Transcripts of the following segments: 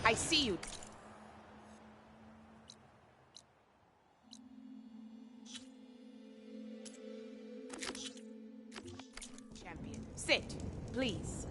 I see you. Champion, sit, please.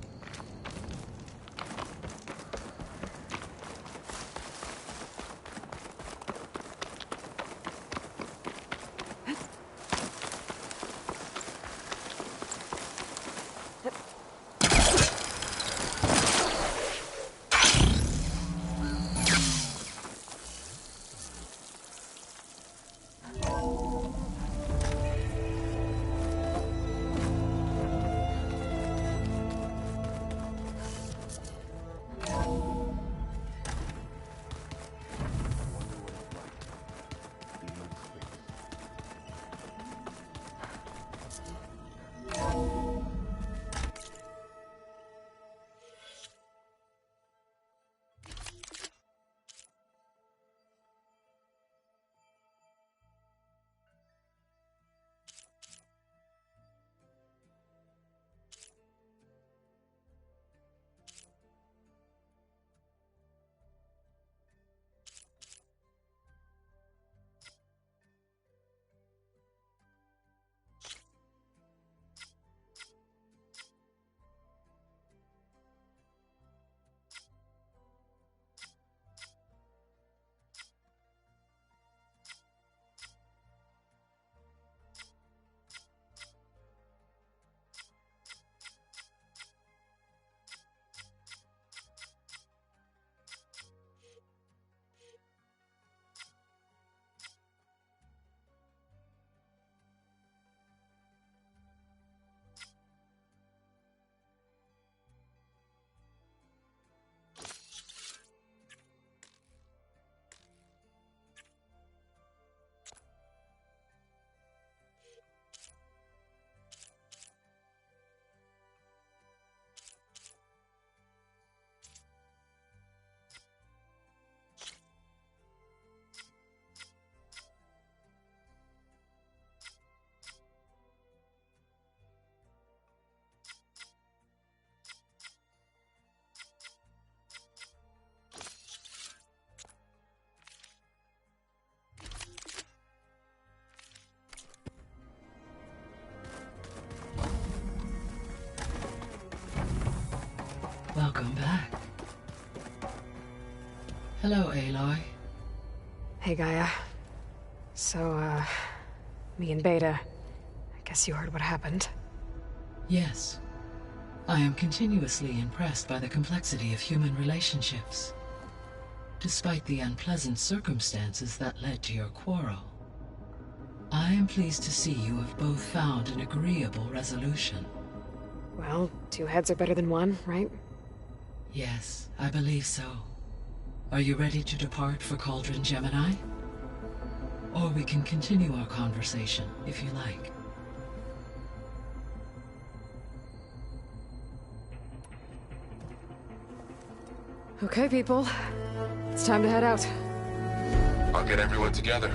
Welcome back. Hello, Aloy. Hey, Gaia. So, me and Beta, I guess you heard what happened. Yes. I am continuously impressed by the complexity of human relationships. Despite the unpleasant circumstances that led to your quarrel, I am pleased to see you have both found an agreeable resolution. Well, two heads are better than one, right? Yes, I believe so. Are you ready to depart for Cauldron Gemini? Or we can continue our conversation, if you like. Okay, people. It's time to head out. I'll get everyone together.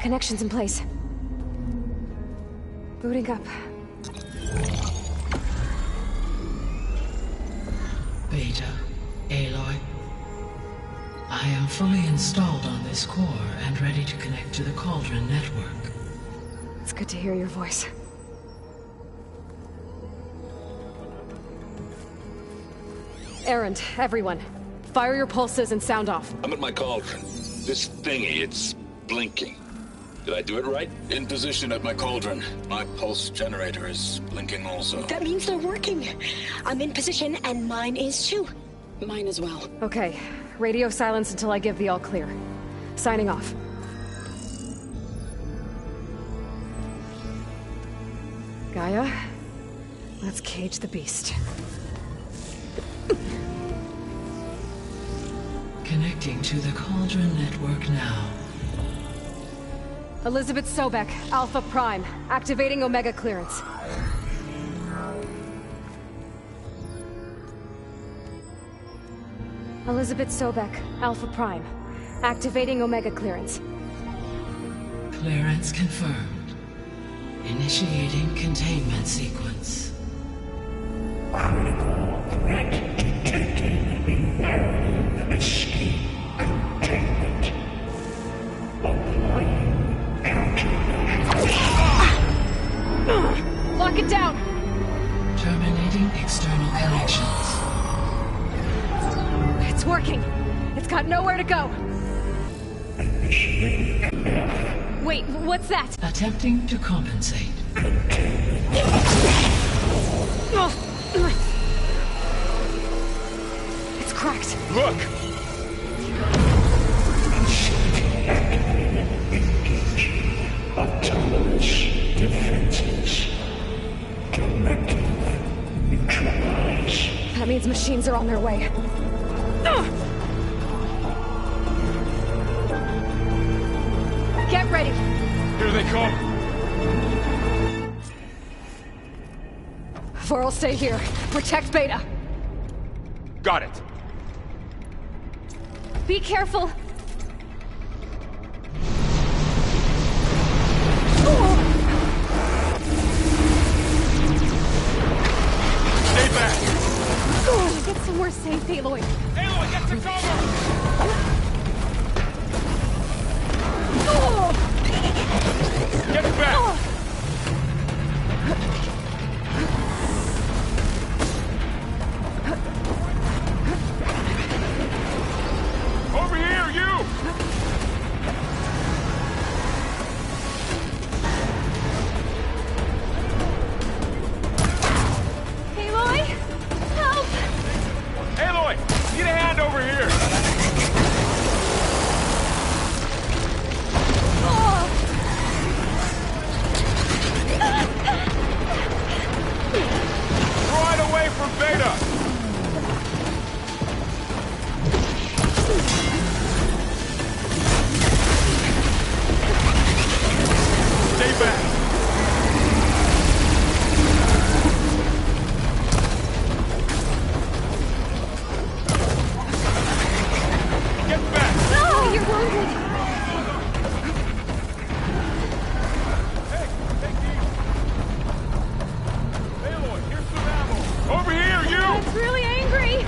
Connections in place. Booting up. Beta, Aloy, I am fully installed on this core and ready to connect to the Cauldron network. It's good to hear your voice. Errand, everyone. Fire your pulses and sound off. I'm at my cauldron. This thingy, it's blinking. Did I do it right? In position at my cauldron. My pulse generator is blinking also. That means they're working. I'm in position, and mine is too. Mine as well. Okay. Radio silence until I give the all clear. Signing off. Gaia, let's cage the beast. Connecting to the Cauldron network now. Elizabeth Sobek, Alpha Prime, activating Omega clearance. Elizabeth Sobek, Alpha Prime, activating Omega clearance. Clearance confirmed. Initiating containment sequence. Critical threat detected. Imperative escape containment. Applying countermeasures. Lock it down! Terminating external connections. It's working! It's got nowhere to go! Wait, what's that? Attempting to compensate. It's cracked. Look! Autonomous defenses. Directive neutralize. That means machines are on their way. Get ready! Here they come! Vor'll stay here. Protect Beta. Got it! Be careful! Stay back! Get somewhere safe, Aloy. Aloy, get to cover! Get back! Over here, you! Aloy! Help! Aloy, need a hand over here! Right away from Beta! Stay back! Get back! No! You're wounded! Hey, take these! Aloy, here's some ammo! Over here, you! It's really angry!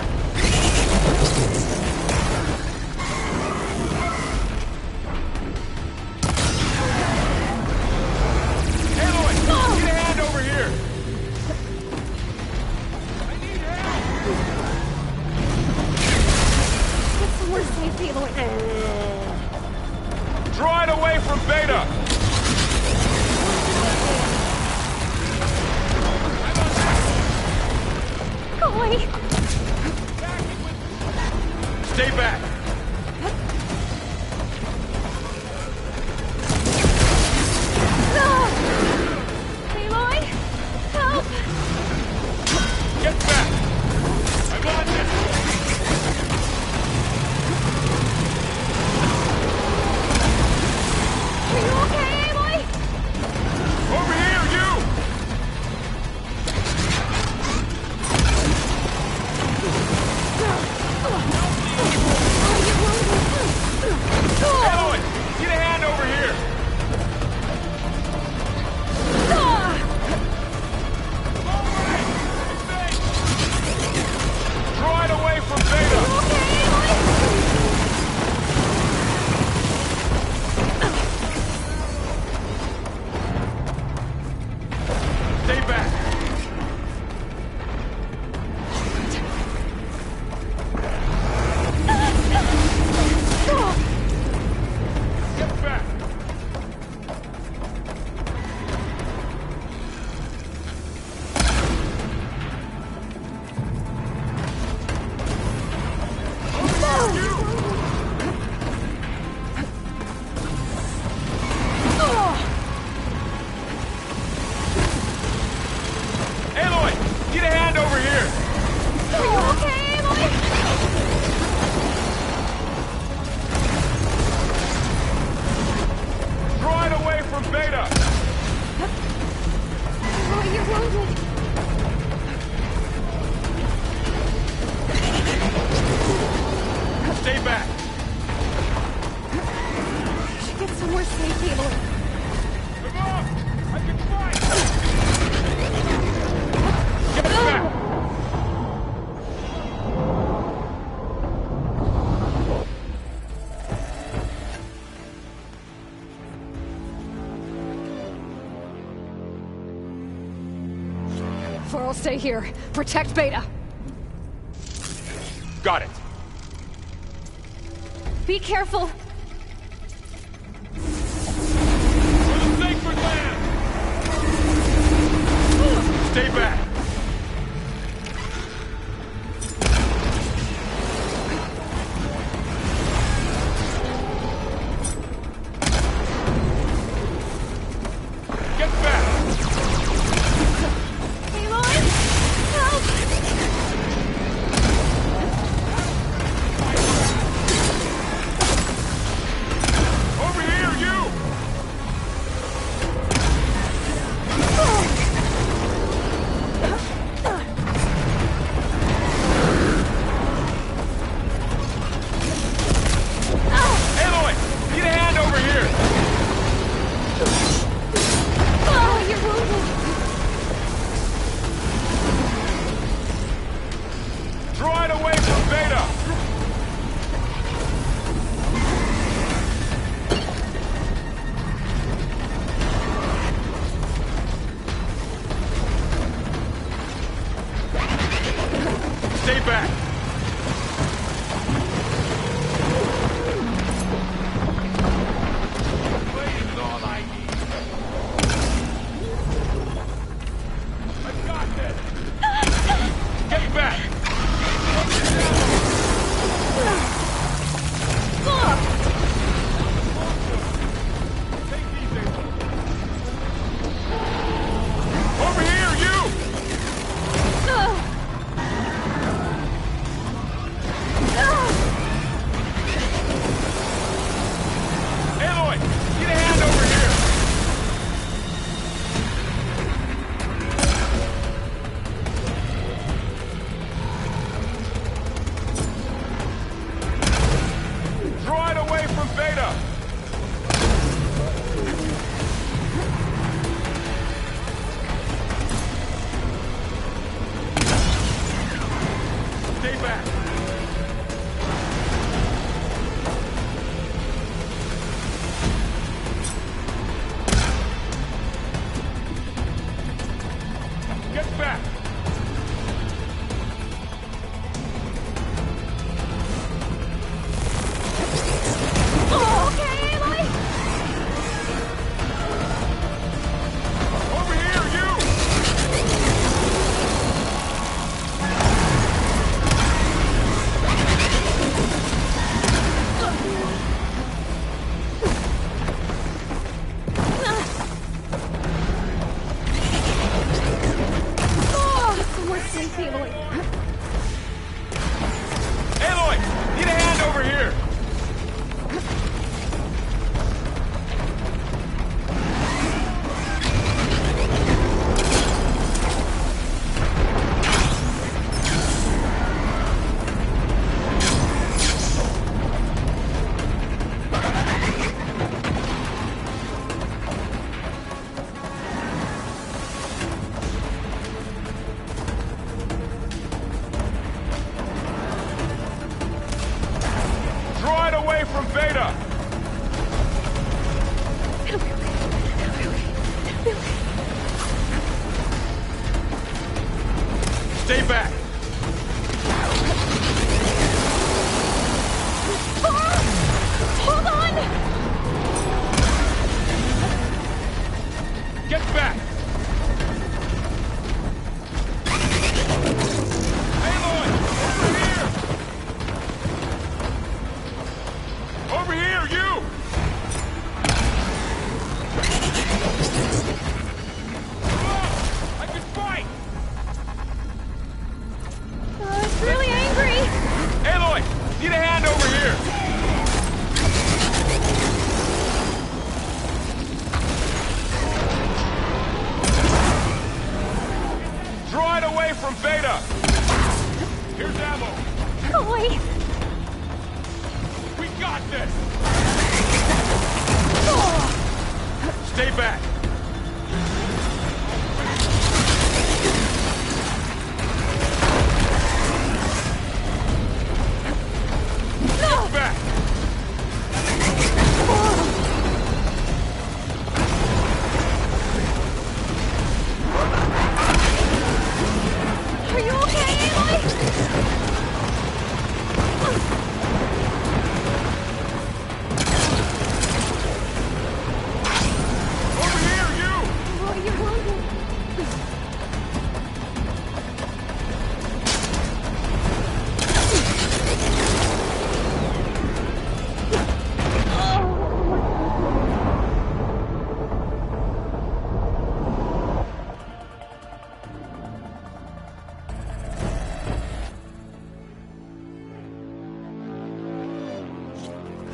Aloy, need a hand over here! I need help! Get somewhere safe, Aloy. Draw it away from Beta! Golly! Stay back! No! Aloy! Help! Get back! I'm on this! Are you okay, Aloy? Over here, you! Oh! stay here. Protect Beta. Got it. Be careful. For the sacred land! Stay back! Get back! Aloy! Help! Over here, you!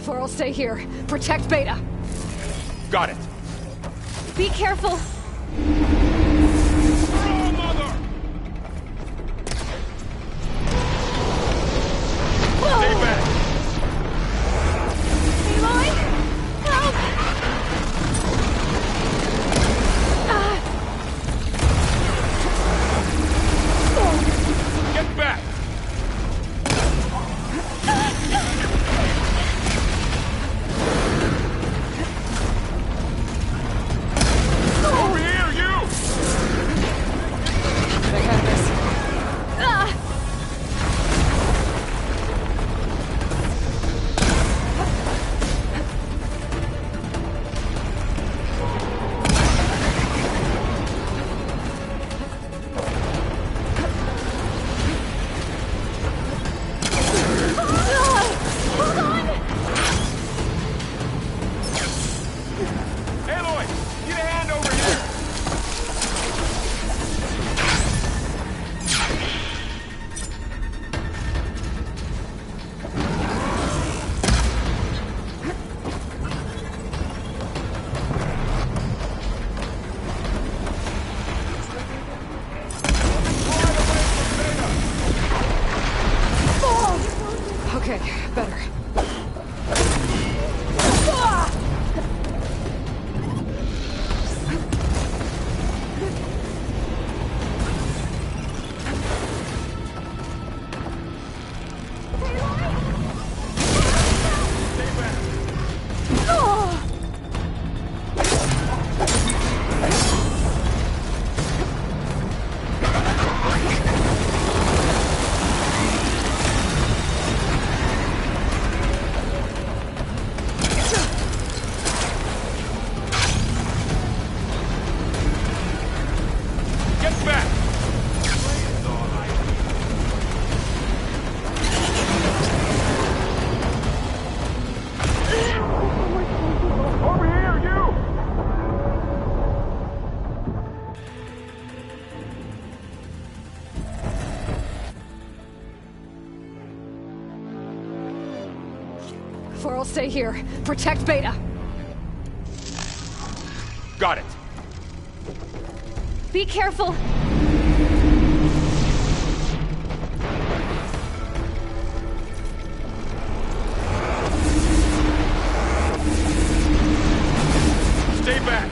For'll stay here. Protect Beta. Got it. Be careful. Oh, mother! Stay back. Aloy! Help! Get back. Over here, you! I got this. Aloy, get a hand over here. Okay, better. Stay back. Get back. Over here, you! For'll stay here. Protect Beta. Got it. Be careful. Stay back.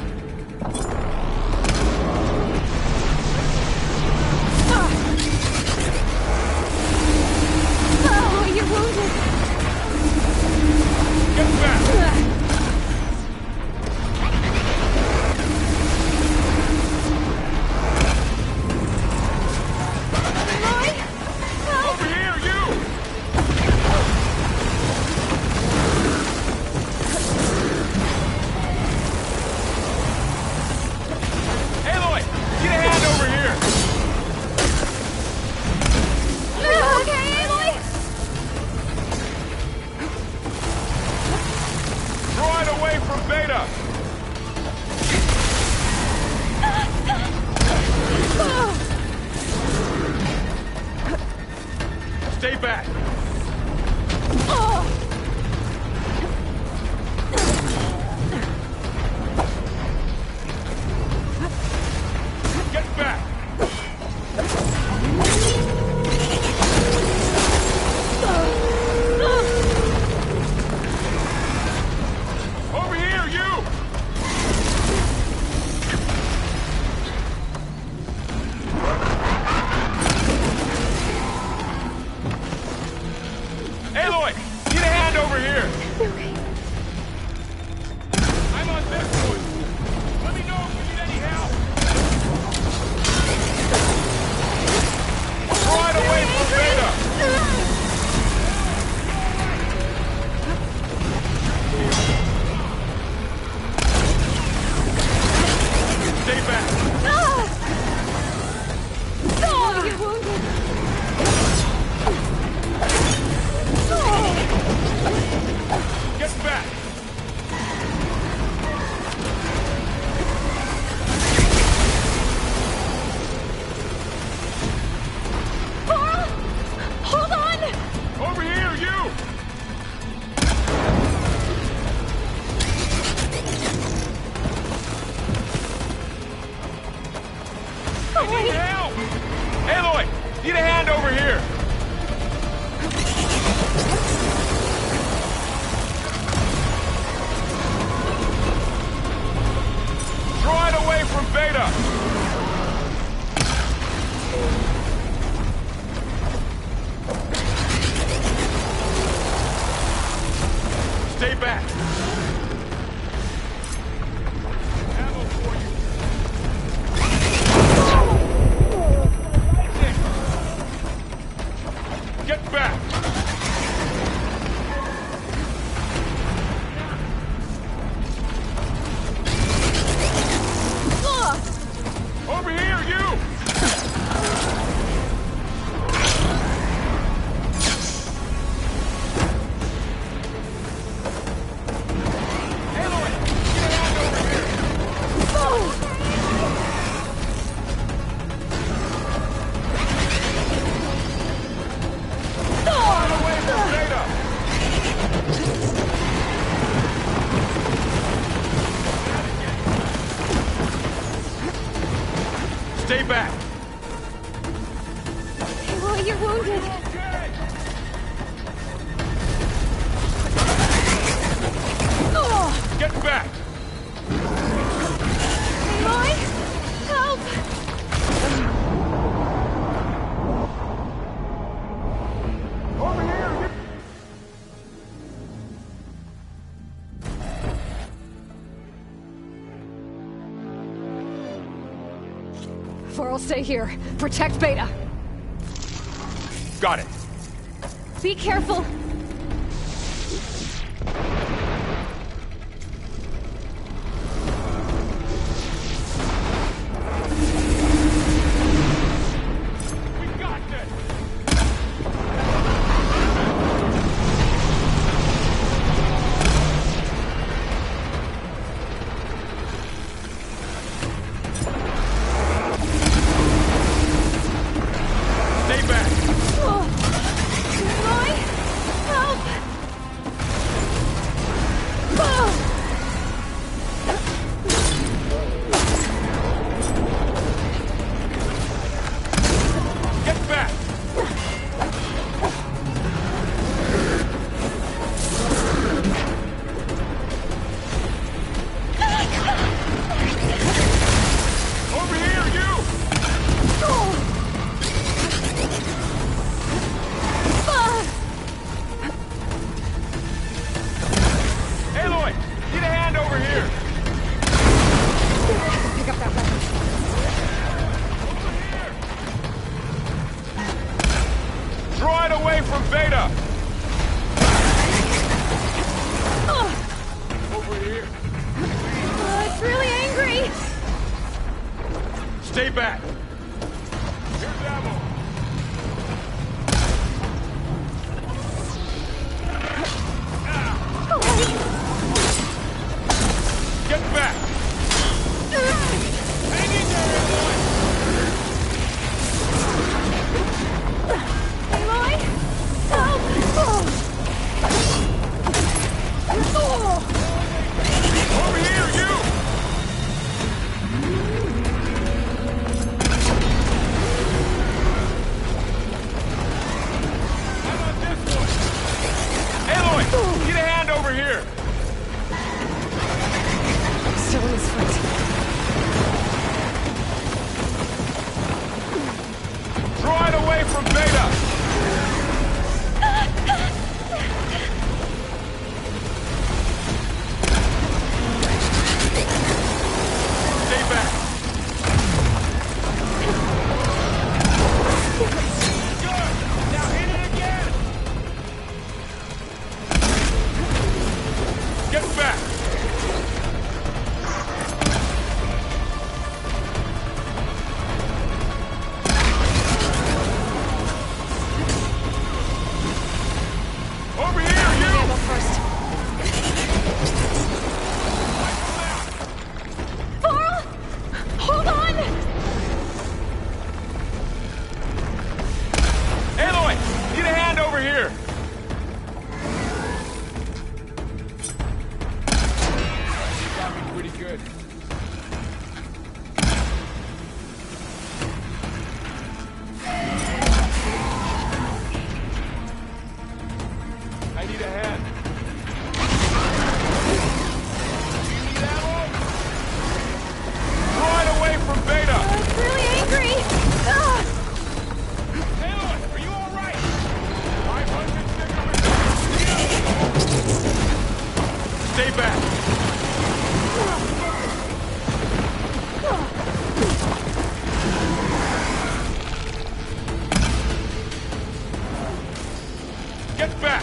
Oh, you're wounded. Get back. Stay back! Ammo for you! Get back! Over here, you! Aloy! Get out over here! Run away from Beta! Stay back! Aloy, you're wounded. Get back! Aloy, help! Over here! I'll stay here. Protect Beta. Got it. Be careful. We got this! Stay back! Aloy, help! Get back! Over here, you! Aloy! Need a hand over here! Pick up that weapon. Draw it away from Beta! Over here! It's really angry. Stay back! Here's ammo! Get back! Hang in there, Aloy, help! Over here, you! Stay back! Get back!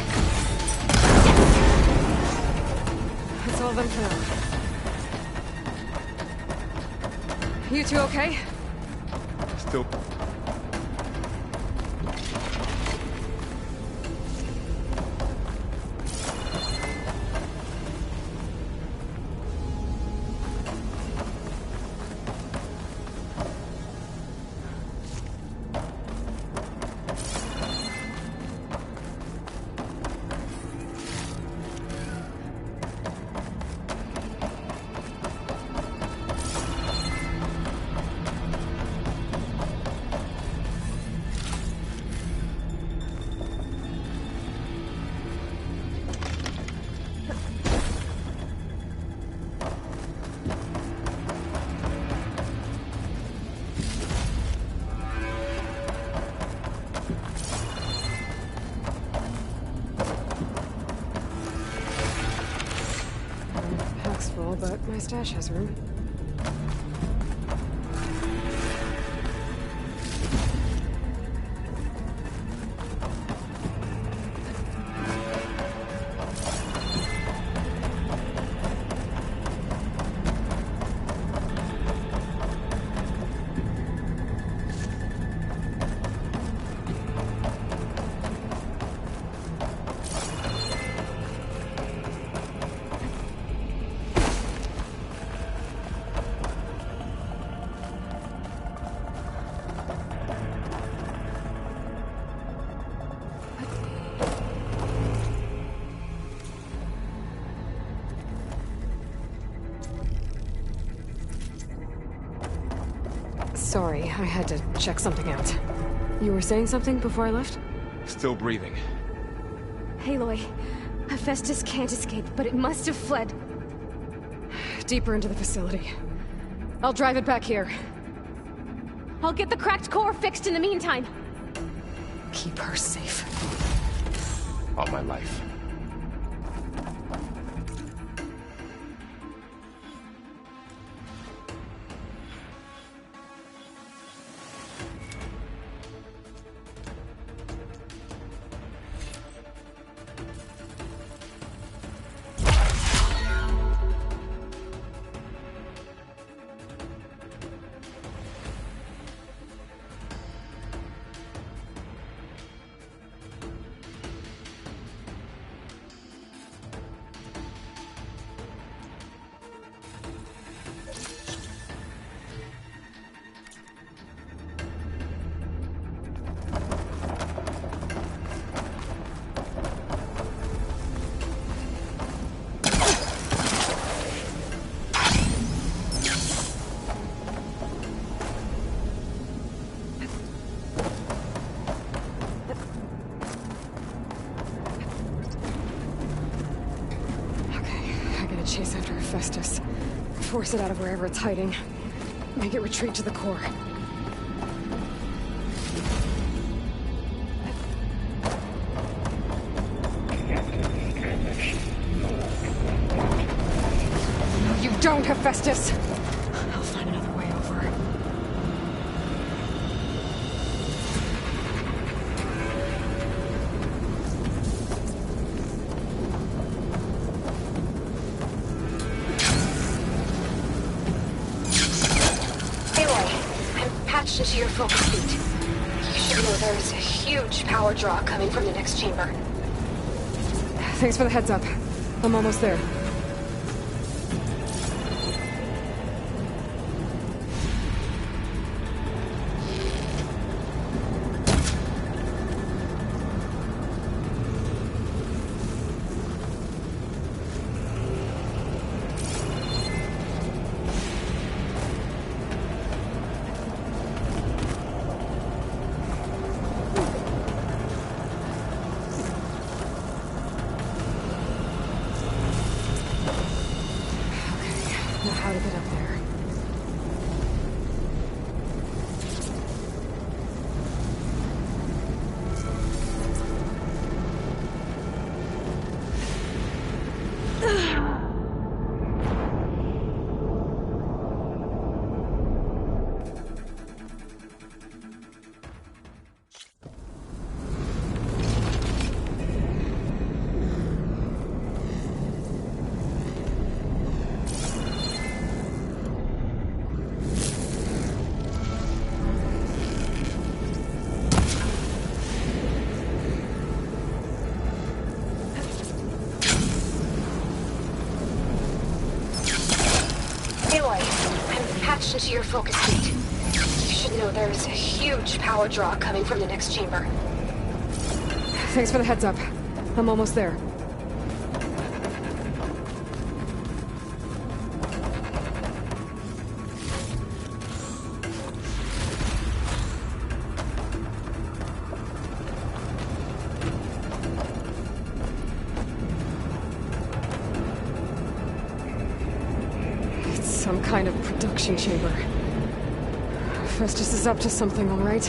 That's all of them for now. You two okay? Still... Pack's full, but my stash has room. Sorry, I had to check something out. You were saying something before I left? Still breathing. Aloy, Hephaestus can't escape, but it must have fled. Deeper into the facility. I'll drive it back here. I'll get the cracked core fixed in the meantime. Keep her safe. All my life. Chase after Hephaestus. Force it out of wherever it's hiding. Make it retreat to the core. No, you don't, Hephaestus! I'll find another way over. Into your focus feed. You should know there's a huge power draw coming from the next chamber. Thanks for the heads up. I'm almost there. attention to your focus gate. You should know there is a huge power draw coming from the next chamber. Thanks for the heads up. I'm almost there. It's some kind of production chamber. Festus is up to something, all right?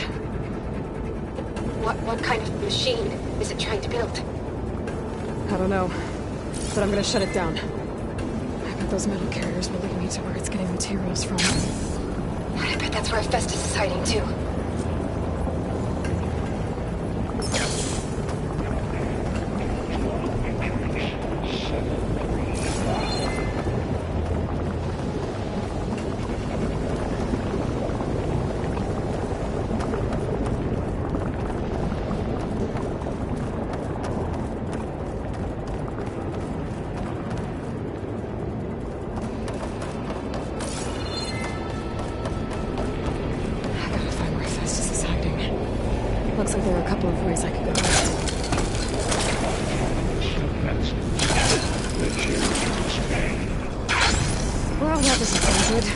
What kind of machine is it trying to build? I don't know, but I'm gonna shut it down. I bet those metal carriers will lead me to where it's getting materials from. I bet that's where Festus is hiding too. Looks like there are a couple of ways I could go. Well, that doesn't sound good.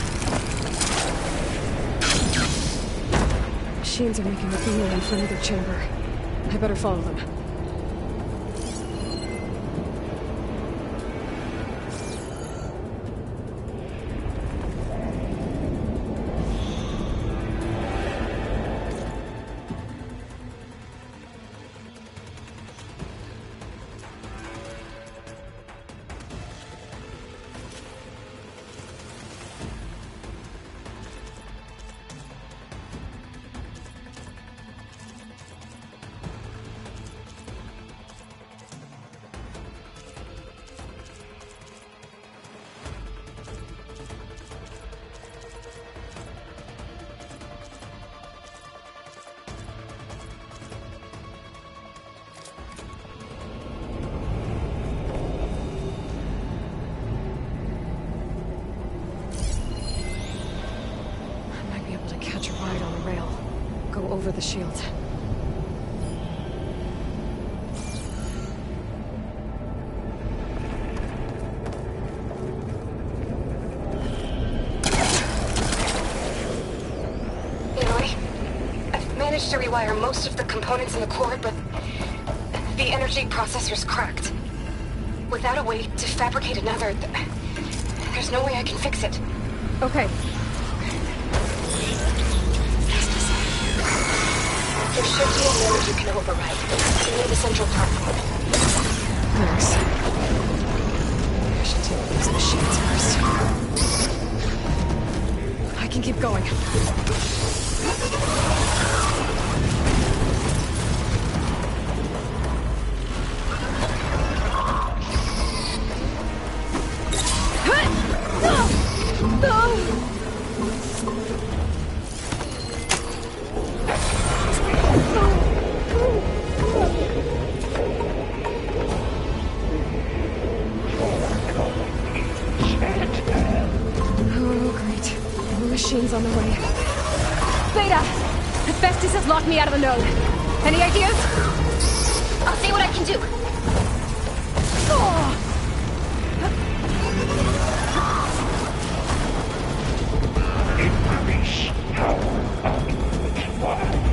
Machines are making a beeline for another chamber. I better follow them. Over the shield. I've managed to rewire most of the components in the core, but the energy processor's cracked. Without a way to fabricate another, there's no way I can fix it. Okay. There should be a node you can override. Near the central platform. Thanks. I should deal with these machines first. I can keep going. Machines on the way. Beta! Festus has locked me out of the node. Any ideas? I'll see what I can do. Increase power output 1.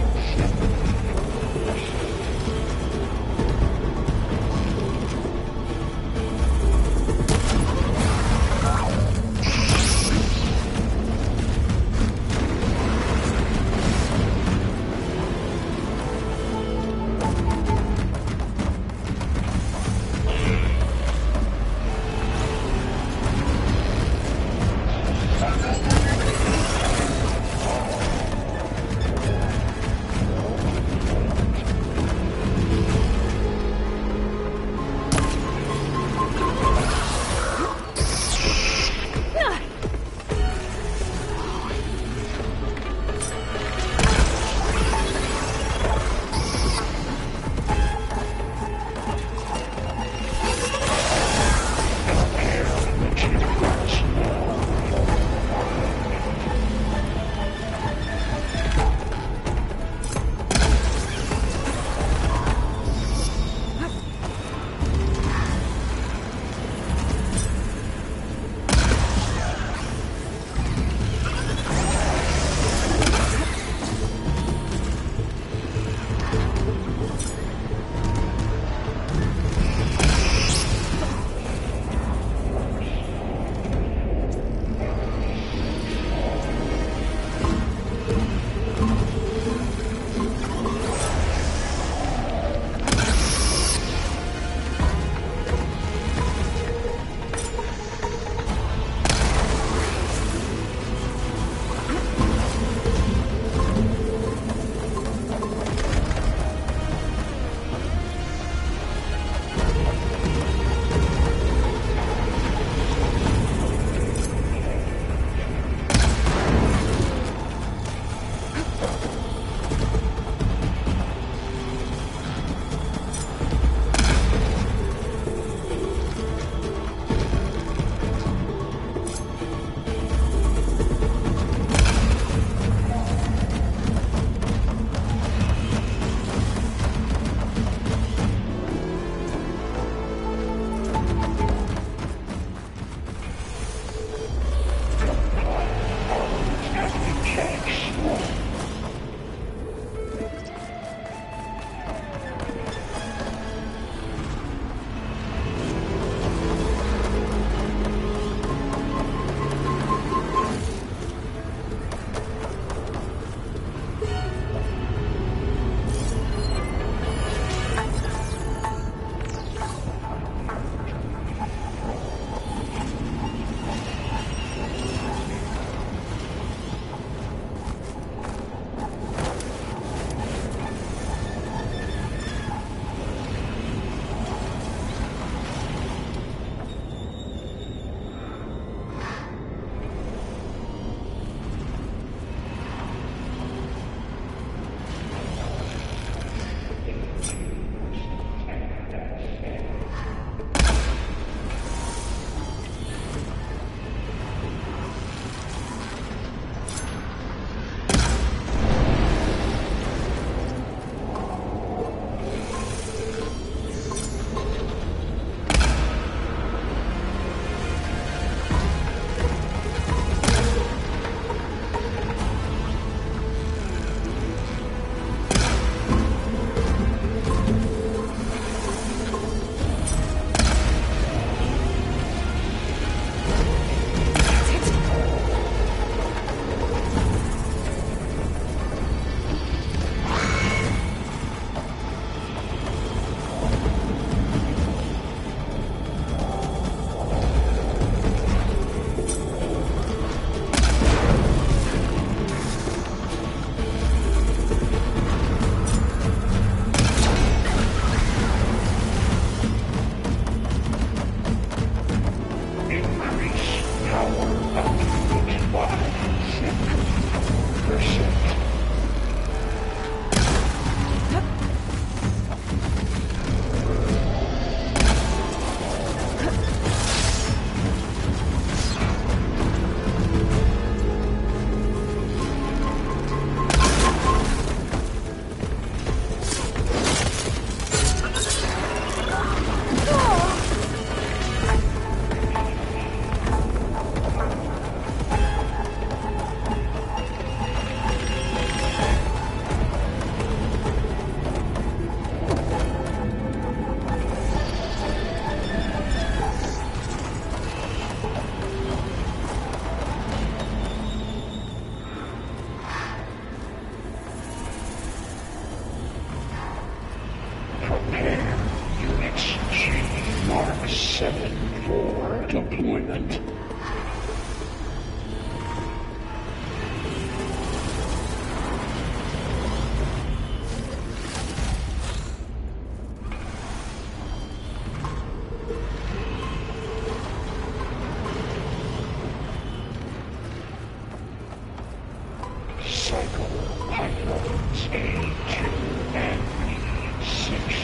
7 for deployment. Cycle pylons A2 and B6.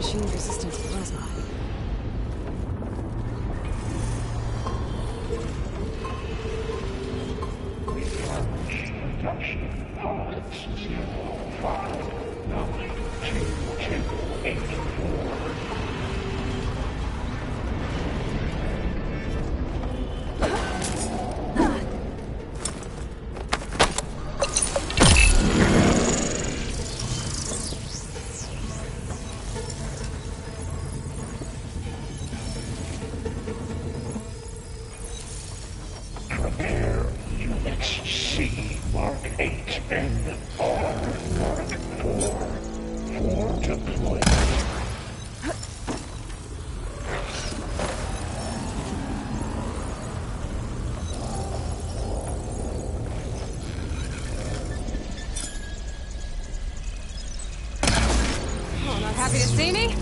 Machine-resistant plasma. Production pods 059284. Prepare units C Mark 8 and R Mark 4 for deployment. Oh, not happy to see me?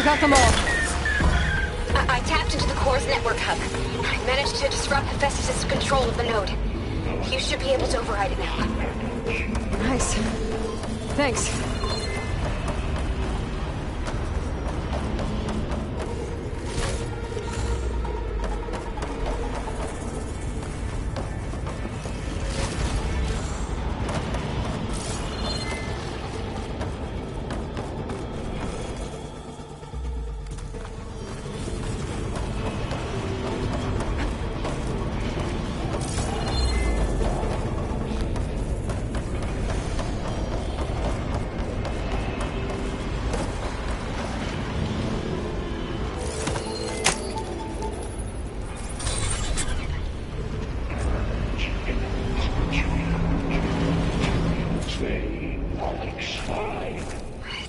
got them all. I tapped into the core's network hub. I managed to disrupt Hephaestus' control of the node. You should be able to override it now. Nice. Thanks.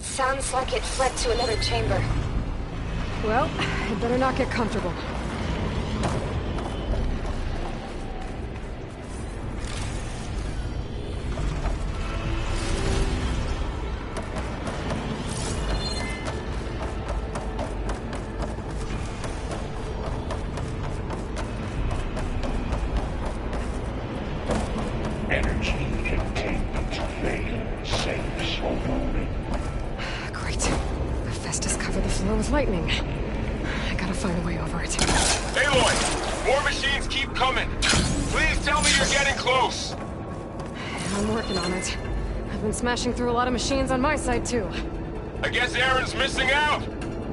Sounds like it fled to another chamber. Well, I'd better not get comfortable. Energy containment failed. Safe overloading. Great. Hephaestus covered the floor with lightning. I gotta find a way over it. Aloy! More machines keep coming! Please tell me you're getting close! I'm working on it. I've been smashing through a lot of machines on my side, too. I guess Aaron's missing out!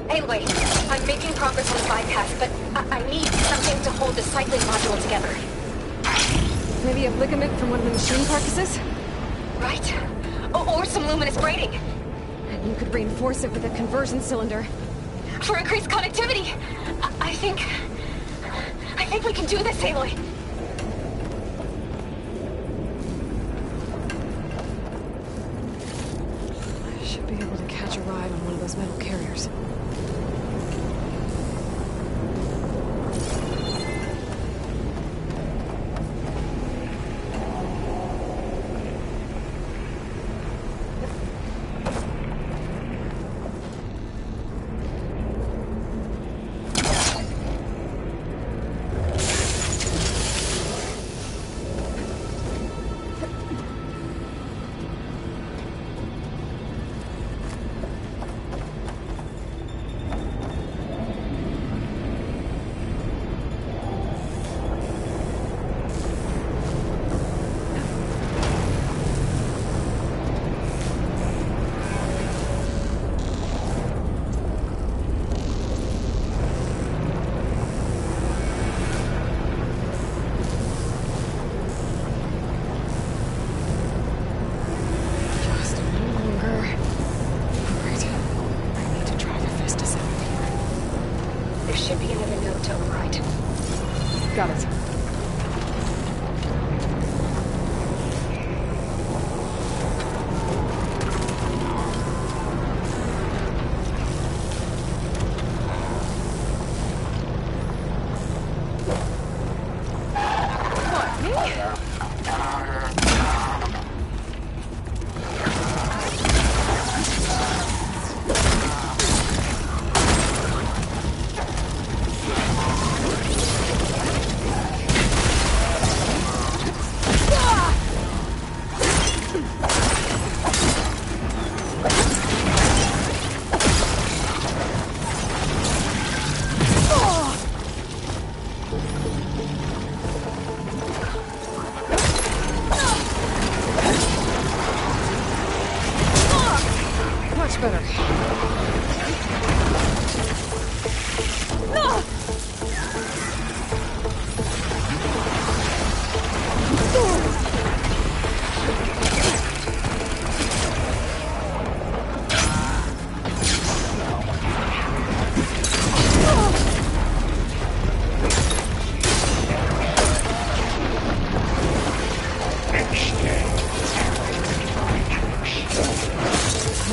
Anyway, I'm making progress on the bypass, but I need something to hold the cycling module together. Maybe a ligament from one of the machine carcasses? Right. Or some luminous braiding. And you could reinforce it with a conversion cylinder. For increased connectivity. I think we can do this, Aloy. I should be able to catch a ride on one of those metal carriers. Just a little longer. Alright. I need to drive Hephaestus out of here. There should be another node to override. Got it. What, me? Much better.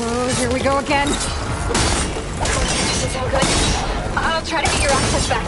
Oh, here we go again. Doesn't sound good. I'll try to get your access back.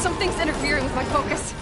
Something's interfering with my focus.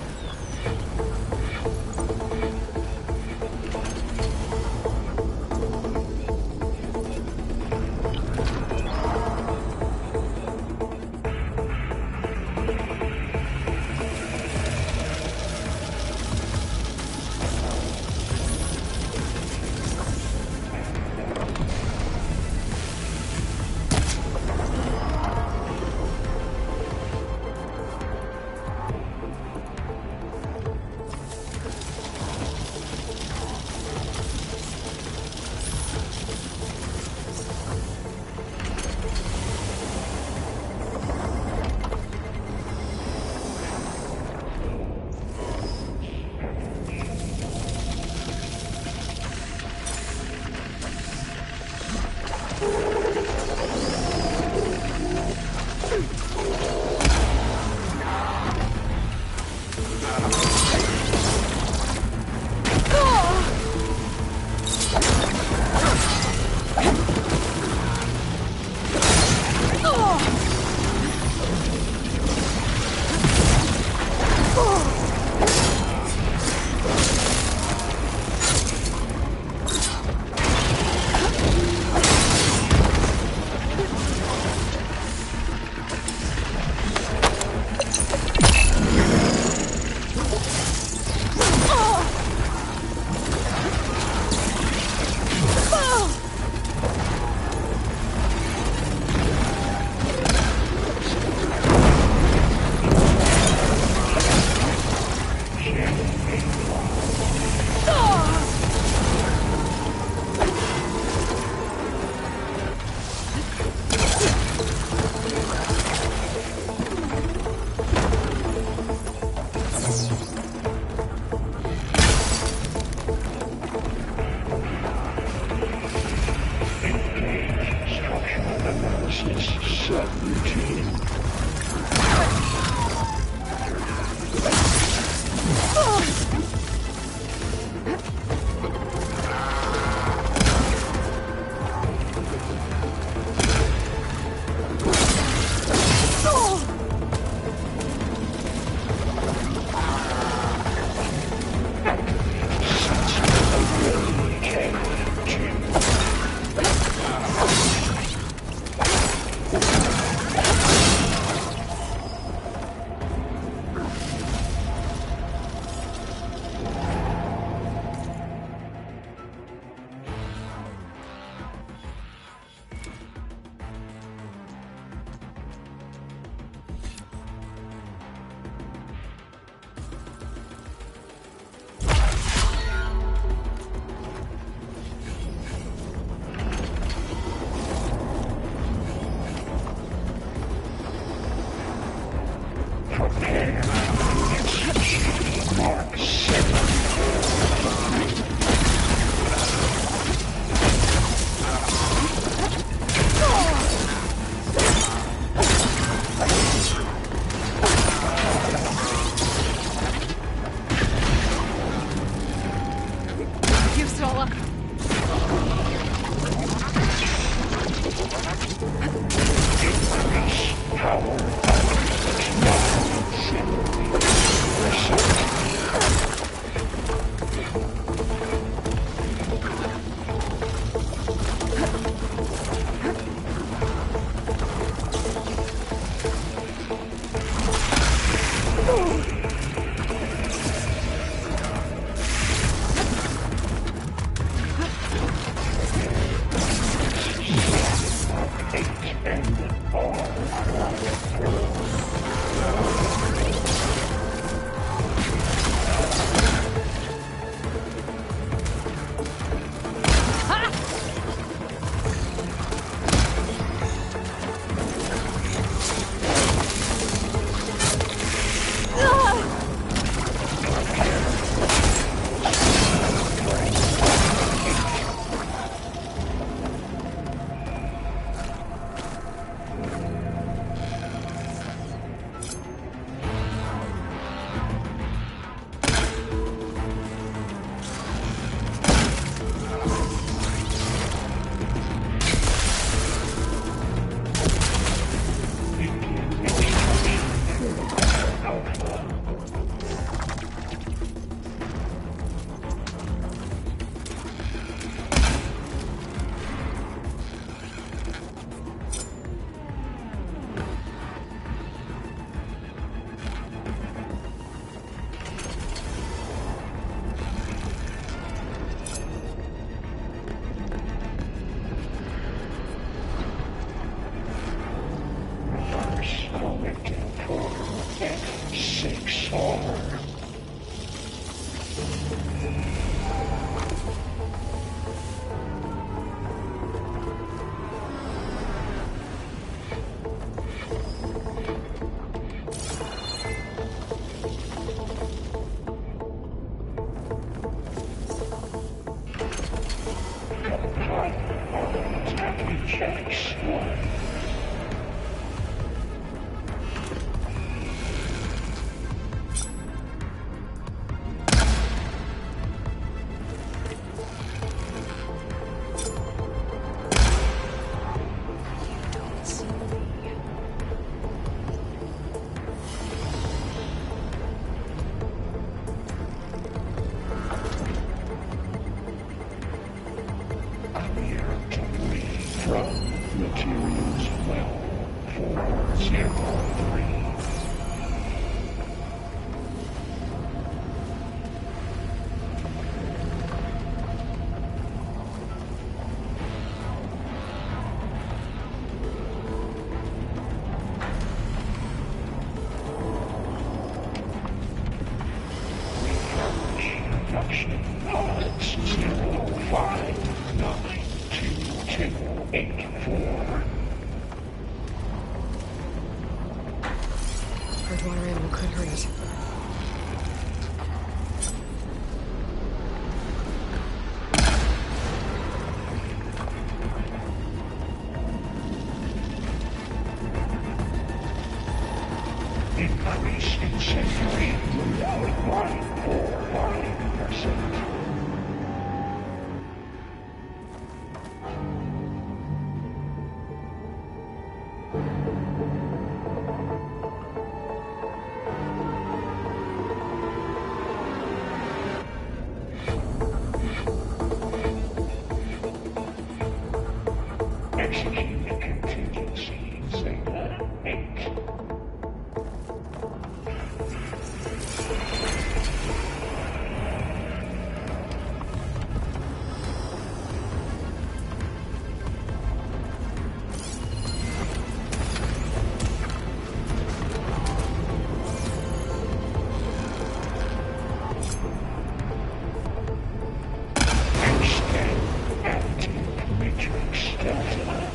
Production odds 0592284. Hardwater ammo could hurt it. Increase incendiary without 145%. Execute contingency Zeta 8. Extend anti-matrix delta.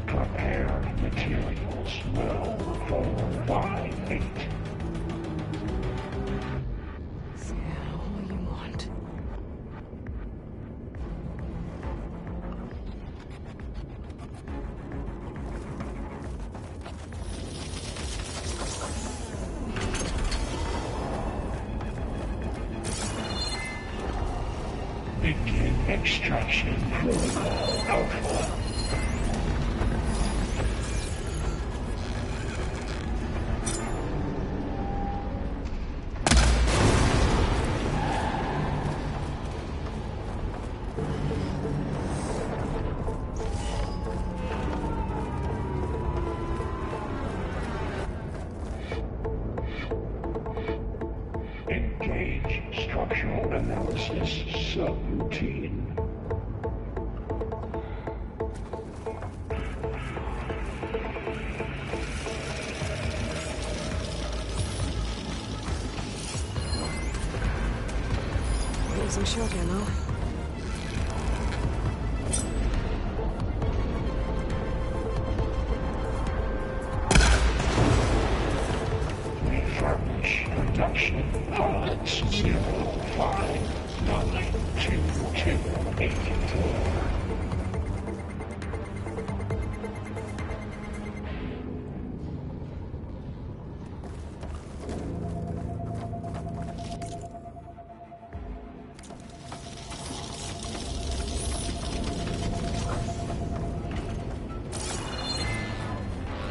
Prepare materials well 458. Say all you want. Begin extraction protocol Alpha. Engage structural analysis subroutine. Losing shield ammo. Refurbish production odds 0592284.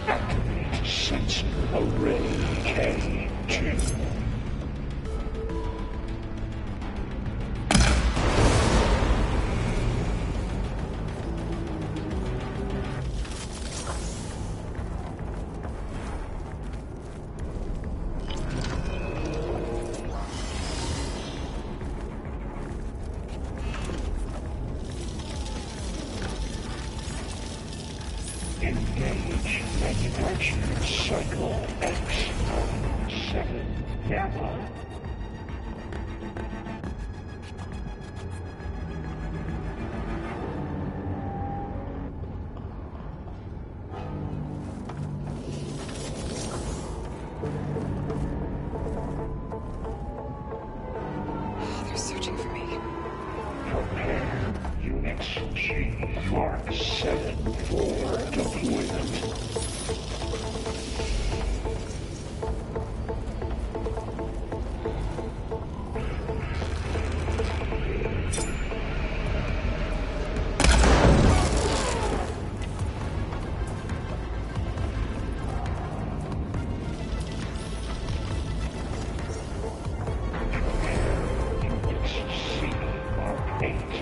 Activate sensor array K2. Engage manufacturing cycle X97 Gamma. They're searching for me. Prepare Units G Mark 7 for deployment. Units C Mark 8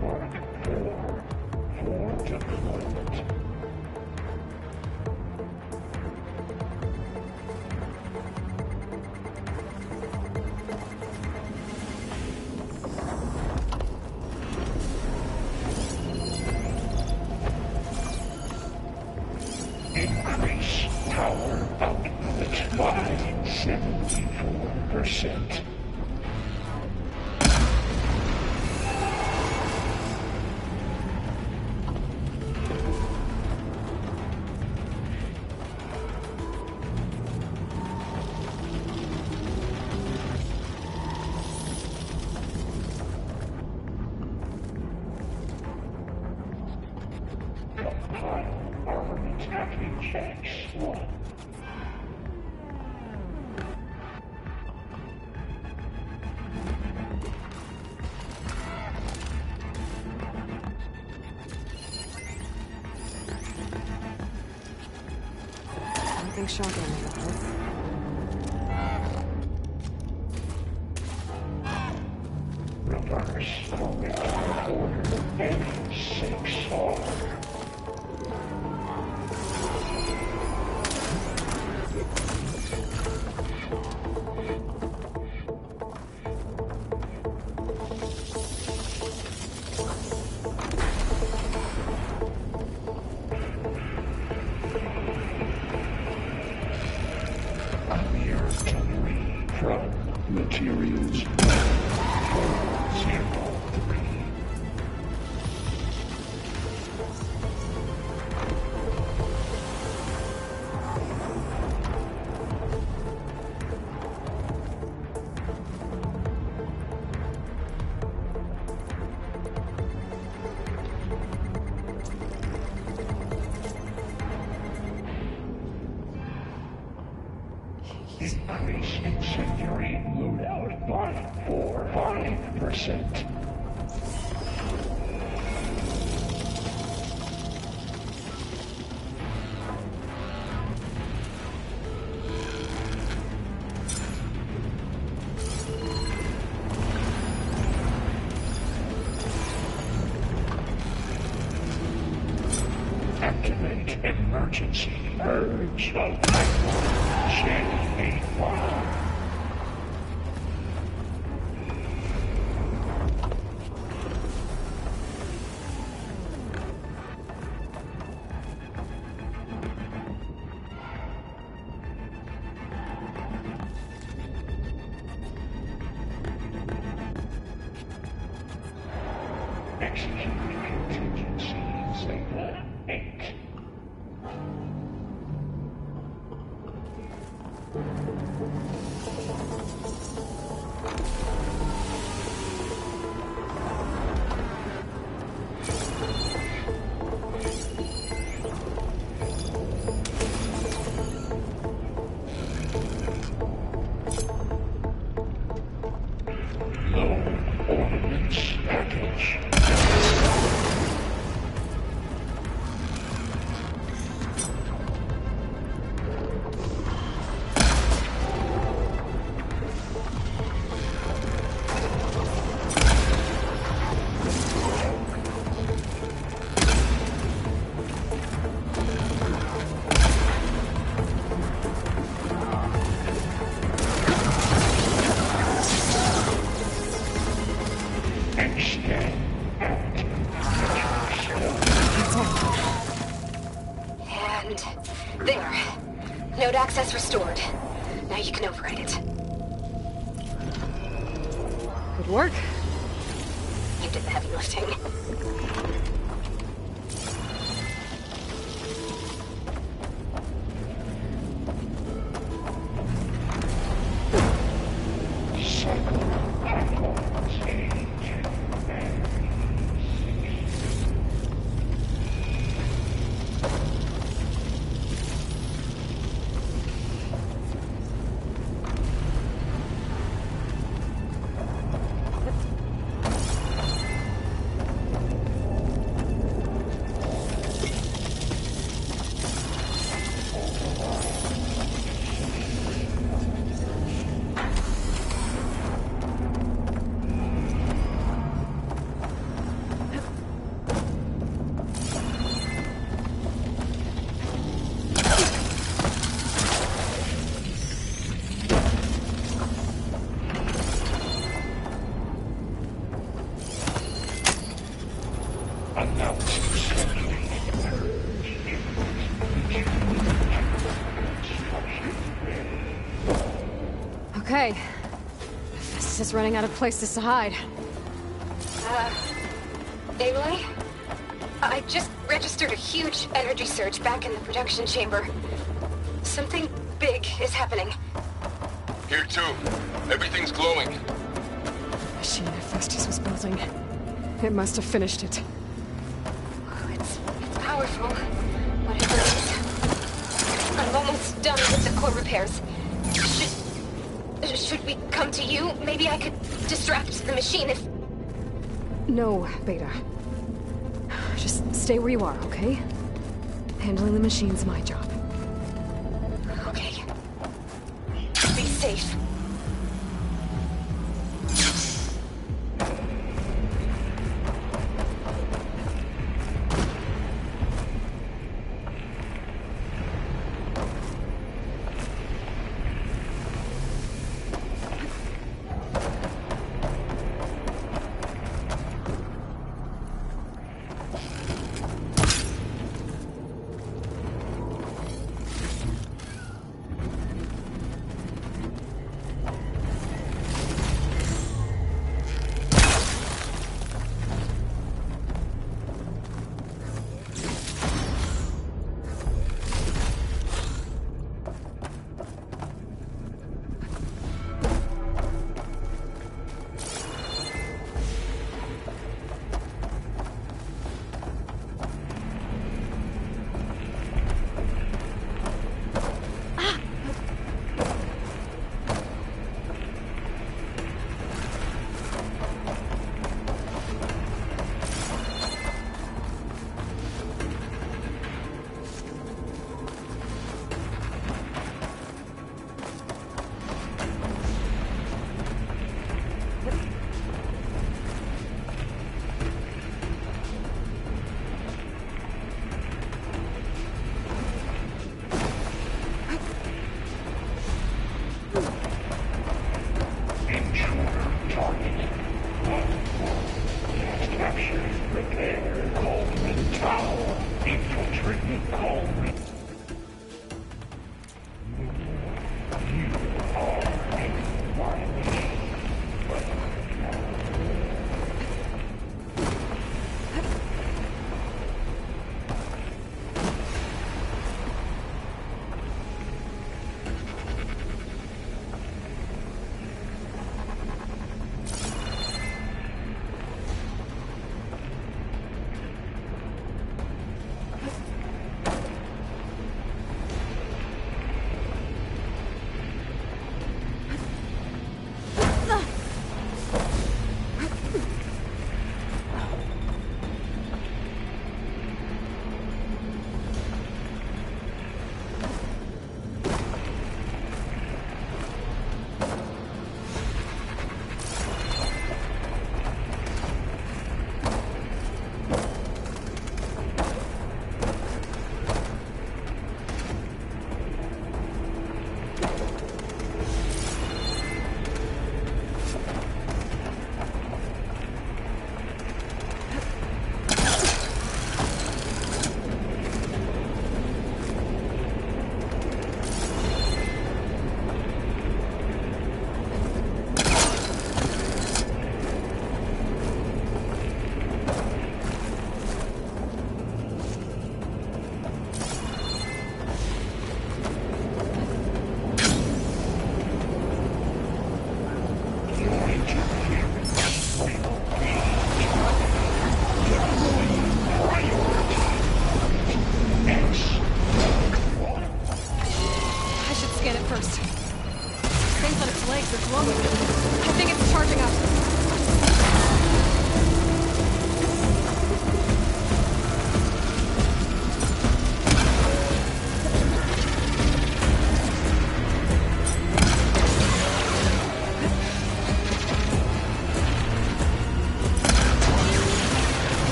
Mark 4 for deployment. Increase power output by 74%. I think shotgun will help. Reverse commit order F6R. From materials 403. Increase incendiary loadout by 5%. Activate emergency urge of J85. Execute contingency Zeta 8. Low ordnance package. And there. Node access restored. Now you can override it. Good work. You did the heavy lifting. just running out of places to hide. Aloy? I just registered a huge energy surge back in the production chamber. Something big is happening. Here too. Everything's glowing. The machine Hephaestus was building. It must have finished it. It's powerful. Whatever it is. I'm almost done with the core repairs. Should we come to you? Maybe I could distract the machine if... No, Beta. Just stay where you are, okay? Handling the machine's my job. Okay. Be safe.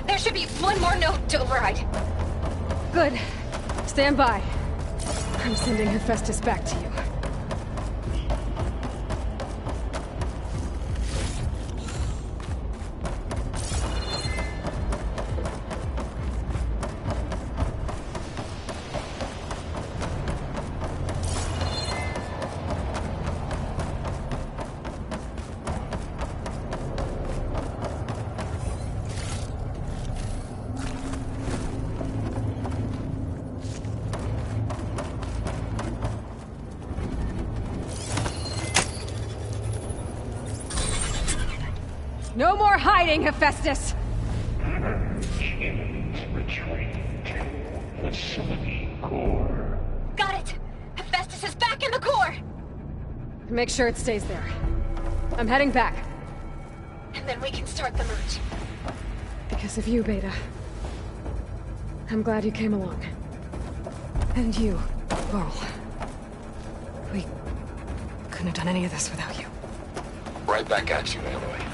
There should be one more note to override. Good. Stand by. I'm sending Hephaestus back to you. No more hiding, Hephaestus! Retreat to facility core. Got it! Hephaestus is back in the core! Make sure it stays there. I'm heading back. And then we can start the merge. Because of you, Beta. I'm glad you came along. And you, Varl. We couldn't have done any of this without you. Right back at you, Aloy.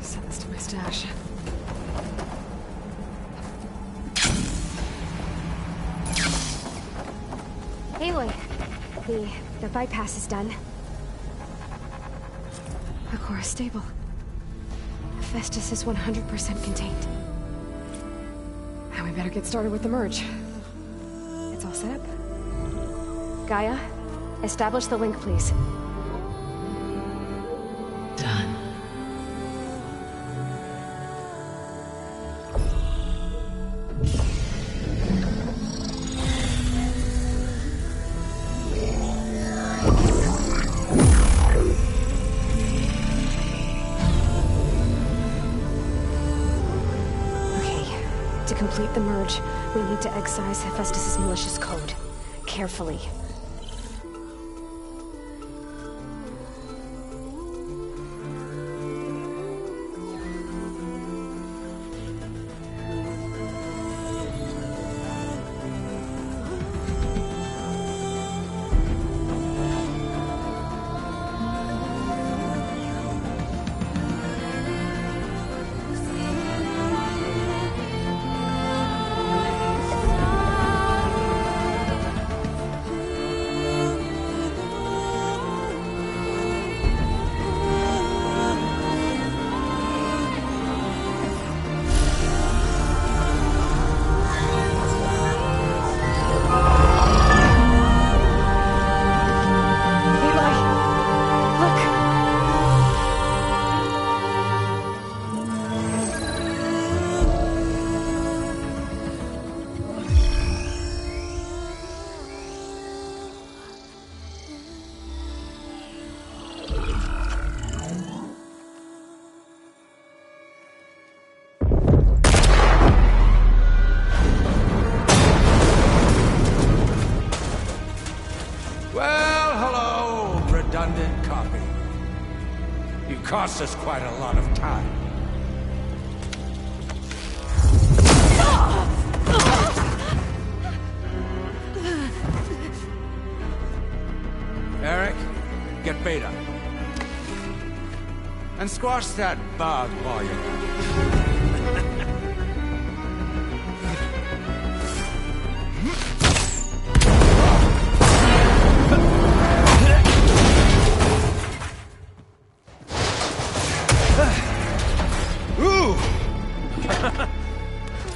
Send this to my stash. Aloy, the bypass is done. The core is stable. Hephaestus is 100% contained. Now we better get started with the merge. It's all set up. Gaia, establish the link, please. Done. Okay, to complete the merge, we need to excise Hephaestus' malicious code. Carefully. Well, hello, redundant copy. You cost us quite a lot of time. Eric, get Beta. And squash that bug while you're at it.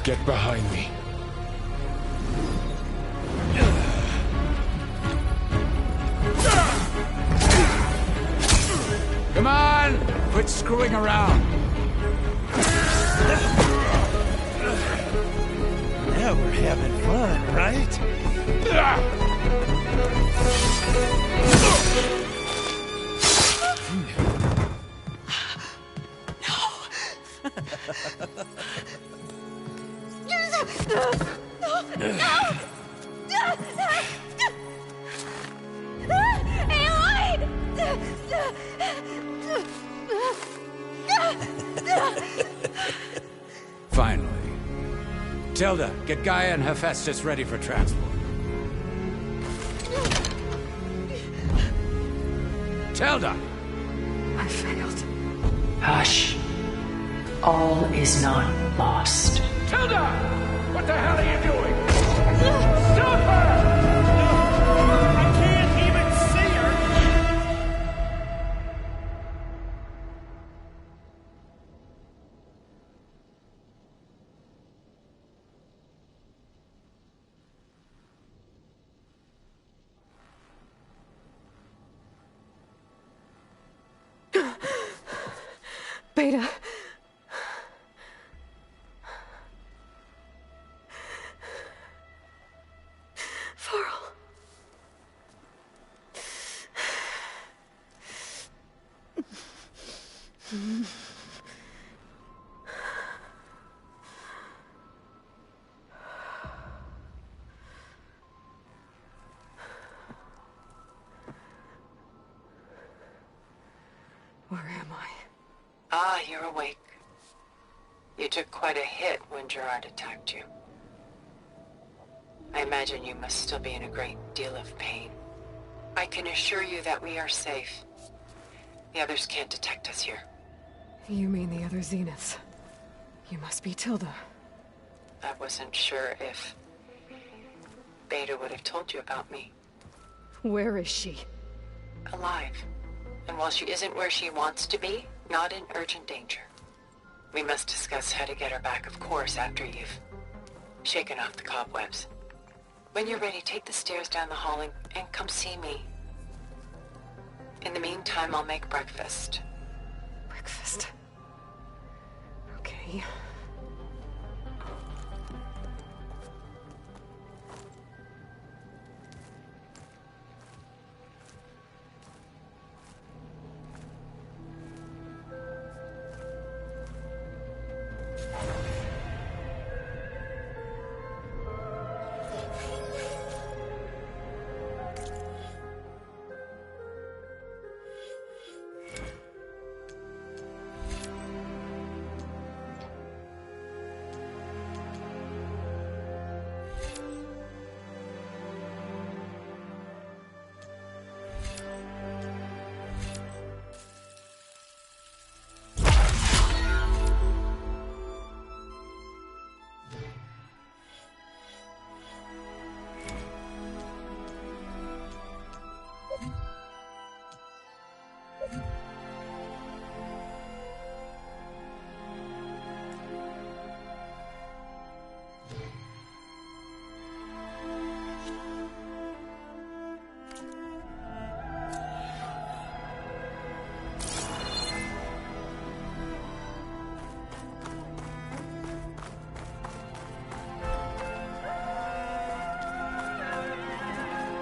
Get behind me. Come on! Quit screwing around. Now we're having fun, right? Finally. Tilda, get Gaia and Hephaestus ready for transport. Tilda! I failed. Hush. All is not lost. Tilda! What the hell are you doing? Stop her! I can't even see her! Beta. Varl. Where am I? Ah, you're awake. You took quite a hit when Gerard attacked you. I imagine you must still be in a great deal of pain. I can assure you that we are safe. The others can't detect us here. You mean the other Zeniths? You must be Tilda. I wasn't sure if Beta would have told you about me. Where is she? Alive. And while she isn't where she wants to be, not in urgent danger. We must discuss how to get her back, of course, after you've shaken off the cobwebs. When you're ready, take the stairs down the hall and come see me. In the meantime, I'll make breakfast. Breakfast. Okay.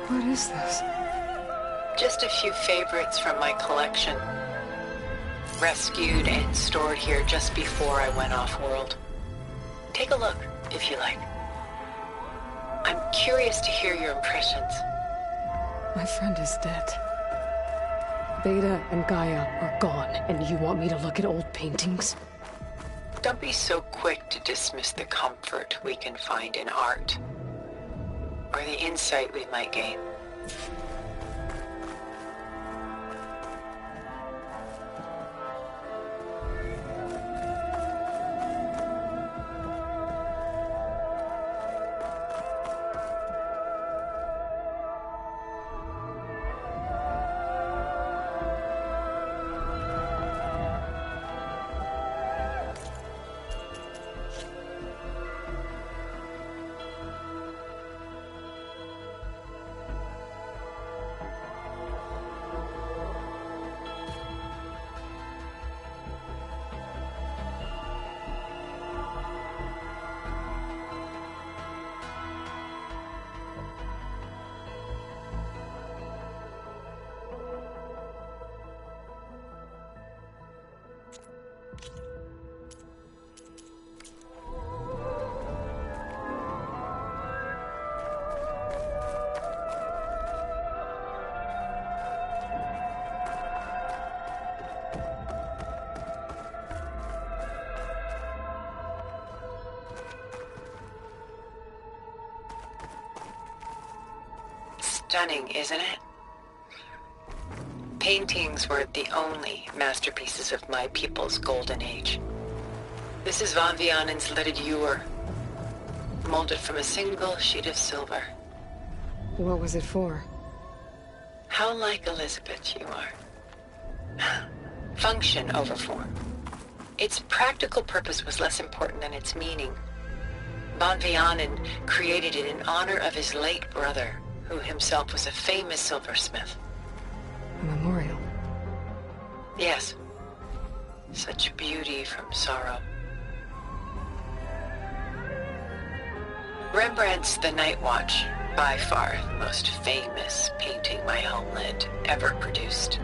What is this? Just a few favorites from my collection. Rescued and stored here just before I went off-world. Take a look, if you like. I'm curious to hear your impressions. My friend is dead. Beta and Gaia are gone, and you want me to look at old paintings? Don't be so quick to dismiss the comfort we can find in art. Or the insight we might gain. Stunning, isn't it? Paintings were the only masterpieces of my people's golden age. This is Von Vianen's leaded ewer, molded from a single sheet of silver. What was it for? How like Elizabeth you are. Function over form. Its practical purpose was less important than its meaning. Von Vianen created it in honor of his late brother, who himself was a famous silversmith. A memorial. Yes. Such beauty from sorrow. Rembrandt's The Night Watch, by far the most famous painting my homeland ever produced.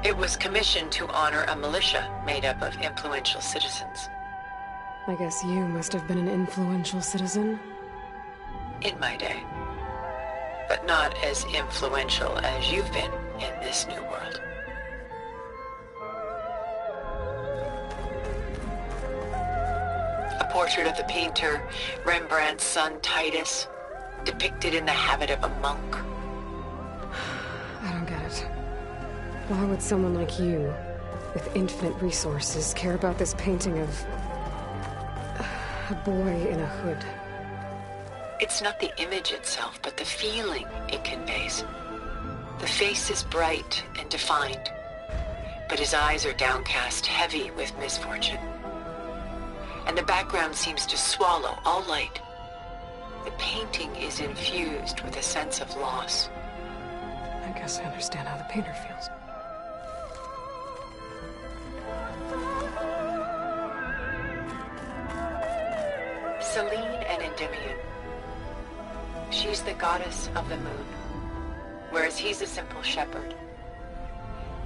It was commissioned to honor a militia made up of influential citizens. I guess you must have been an influential citizen. In my day. But not as influential as you've been in this new world. A portrait of the painter, Rembrandt's son Titus, depicted in the habit of a monk. I don't get it. Why would someone like you, with infinite resources, care about this painting of a boy in a hood? It's not the image itself, but the feeling it conveys. The face is bright and defined, but his eyes are downcast, heavy with misfortune. And the background seems to swallow all light. The painting is infused with a sense of loss. I guess I understand how the painter feels. Selene and Endymion. She's the goddess of the moon, whereas he's a simple shepherd.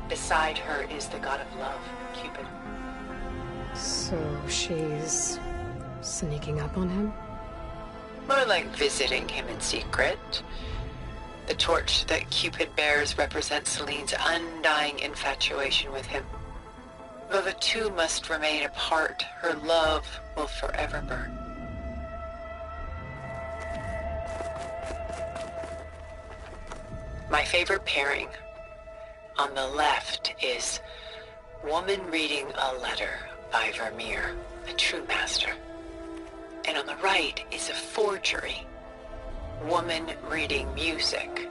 Beside her is the god of love, Cupid. So she's sneaking up on him? More like visiting him in secret. The torch that Cupid bears represents Selene's undying infatuation with him. Though the two must remain apart, her love will forever burn. My favorite pairing on the left is woman reading a letter by Vermeer, a true master. And on the right is a forgery, woman reading music,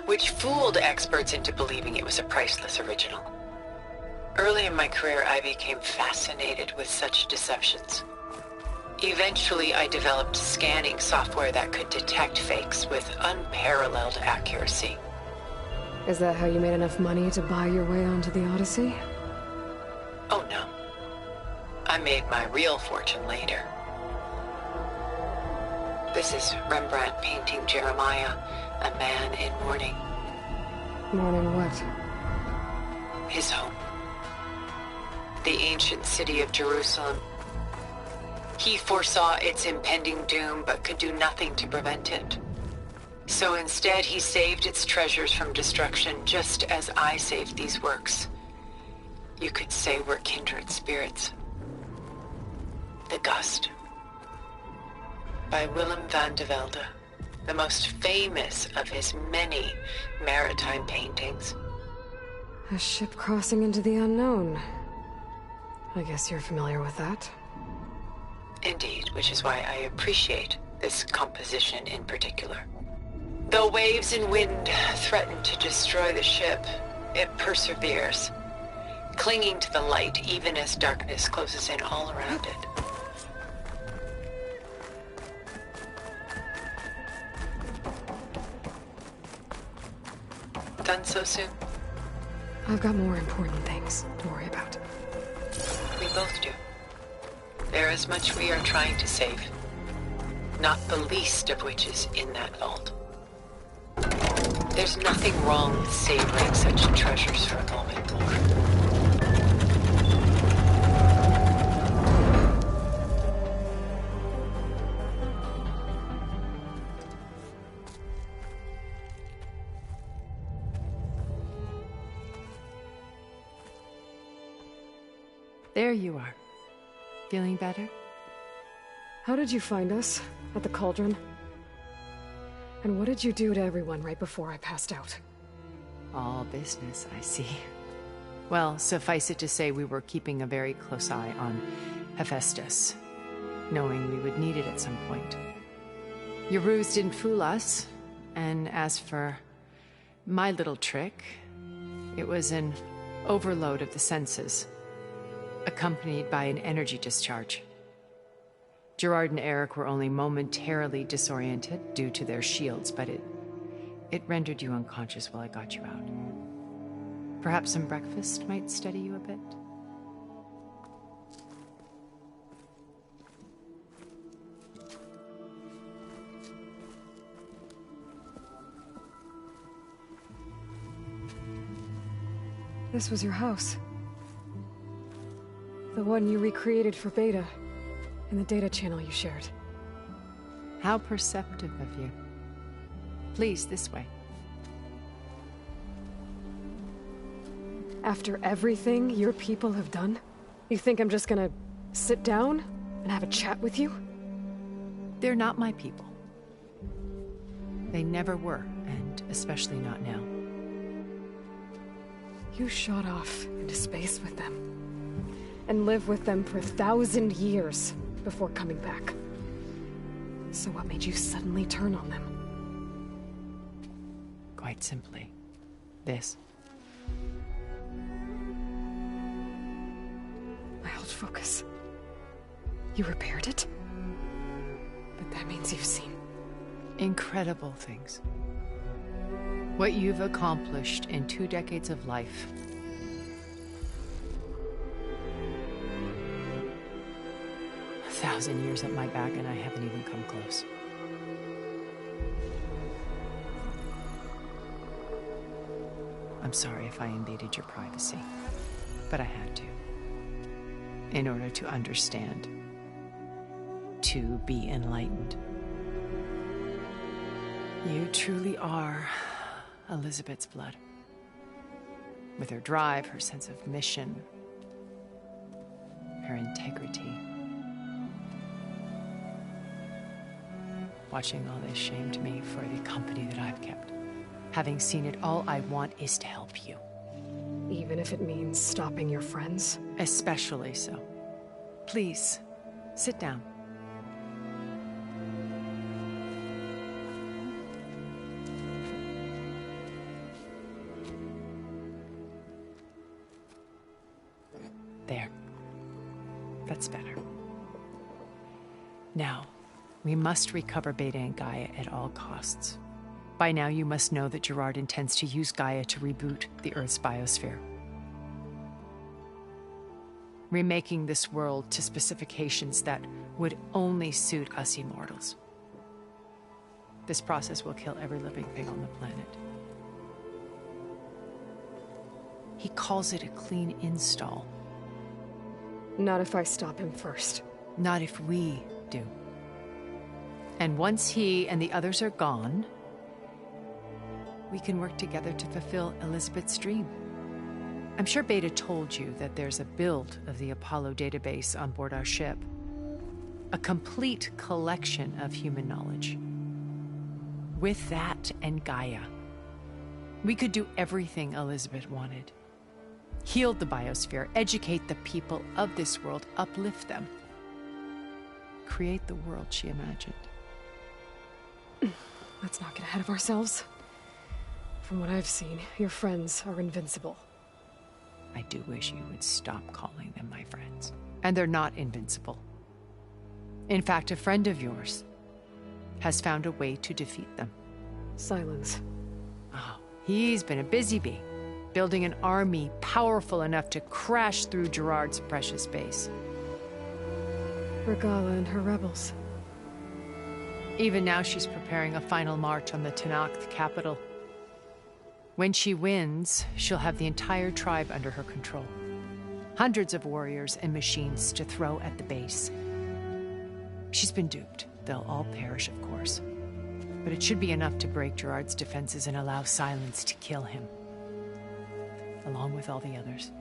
which fooled experts into believing it was a priceless original. Early in my career, I became fascinated with such deceptions. Eventually, I developed scanning software that could detect fakes with unparalleled accuracy. Is that how you made enough money to buy your way onto the Odyssey? Oh no. I made my real fortune later. This is Rembrandt painting Jeremiah, a man in mourning. Mourning what? His home. The ancient city of Jerusalem. He foresaw its impending doom, but could do nothing to prevent it. So instead, he saved its treasures from destruction, just as I saved these works. You could say we're kindred spirits. The Gust. By Willem van de Velde, the most famous of his many maritime paintings. A ship crossing into the unknown. I guess you're familiar with that. Indeed, which is why I appreciate this composition in particular. Though waves and wind threaten to destroy the ship, it perseveres, clinging to the light even as darkness closes in all around it. Done so soon? I've got more important things to worry about. We both do. There is much we are trying to save, not the least of which is in that vault. There's nothing wrong with savoring such treasures for a moment more. There you are. Feeling better? How did you find us? At the cauldron? And what did you do to everyone right before I passed out? All business, I see. Well, suffice it to say we were keeping a very close eye on Hephaestus, knowing we would need it at some point. Your ruse didn't fool us, and as for my little trick, it was an overload of the senses, accompanied by an energy discharge. Gerard and Eric were only momentarily disoriented due to their shields, but it rendered you unconscious while I got you out. Perhaps some breakfast might steady you a bit? This was your house. The one you recreated for Beta, in the data channel you shared. How perceptive of you. Please, this way. After everything your people have done, you think I'm just gonna sit down and have a chat with you? They're not my people. They never were, and especially not now. You shot off into space with them, and lived with them for 1,000 years before coming back. So what made you suddenly turn on them? Quite simply, this. My old focus. You repaired it? But that means you've seen incredible things. What you've accomplished in 2 decades of life. A 1,000 years at my back and I haven't even come close. I'm sorry if I invaded your privacy, but I had to. In order to understand. To be enlightened. You truly are Elizabeth's blood. With her drive, her sense of mission, her integrity. Watching all this shamed me for the company that I've kept. Having seen it, all I want is to help you. Even if it means stopping your friends? Especially so. Please, sit down. There. That's better. Now, we must recover Beta and Gaia at all costs. By now, you must know that Gerard intends to use Gaia to reboot the Earth's biosphere. Remaking this world to specifications that would only suit us immortals. This process will kill every living thing on the planet. He calls it a clean install. Not if I stop him first. Not if we do. And once he and the others are gone, we can work together to fulfill Elizabeth's dream. I'm sure Beta told you that there's a build of the Apollo database on board our ship. A complete collection of human knowledge. With that and Gaia, we could do everything Elizabeth wanted. Heal the biosphere, educate the people of this world, uplift them. Create the world she imagined. Let's not get ahead of ourselves. From what I've seen, your friends are invincible. I do wish you would stop calling them my friends. And they're not invincible. In fact, a friend of yours has found a way to defeat them. Silence. Oh, he's been a busy bee, building an army powerful enough to crash through Gerard's precious base. Regala and her rebels. Even now she's preparing a final march on the Tenakth capital. When she wins, she'll have the entire tribe under her control. Hundreds of warriors and machines to throw at the base. She's been duped. They'll all perish, of course. But it should be enough to break Gerard's defenses and allow Silence to kill him. Along with all the others.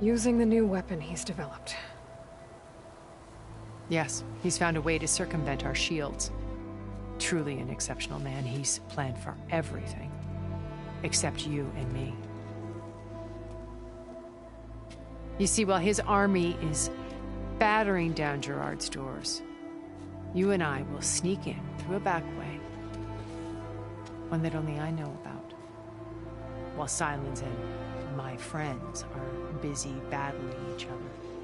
Using the new weapon he's developed. Yes, he's found a way to circumvent our shields. Truly an exceptional man. He's planned for everything. Except you and me. You see, while his army is battering down Gerard's doors, you and I will sneak in through a back way. One that only I know about. While Silence and my friends are busy battling each other,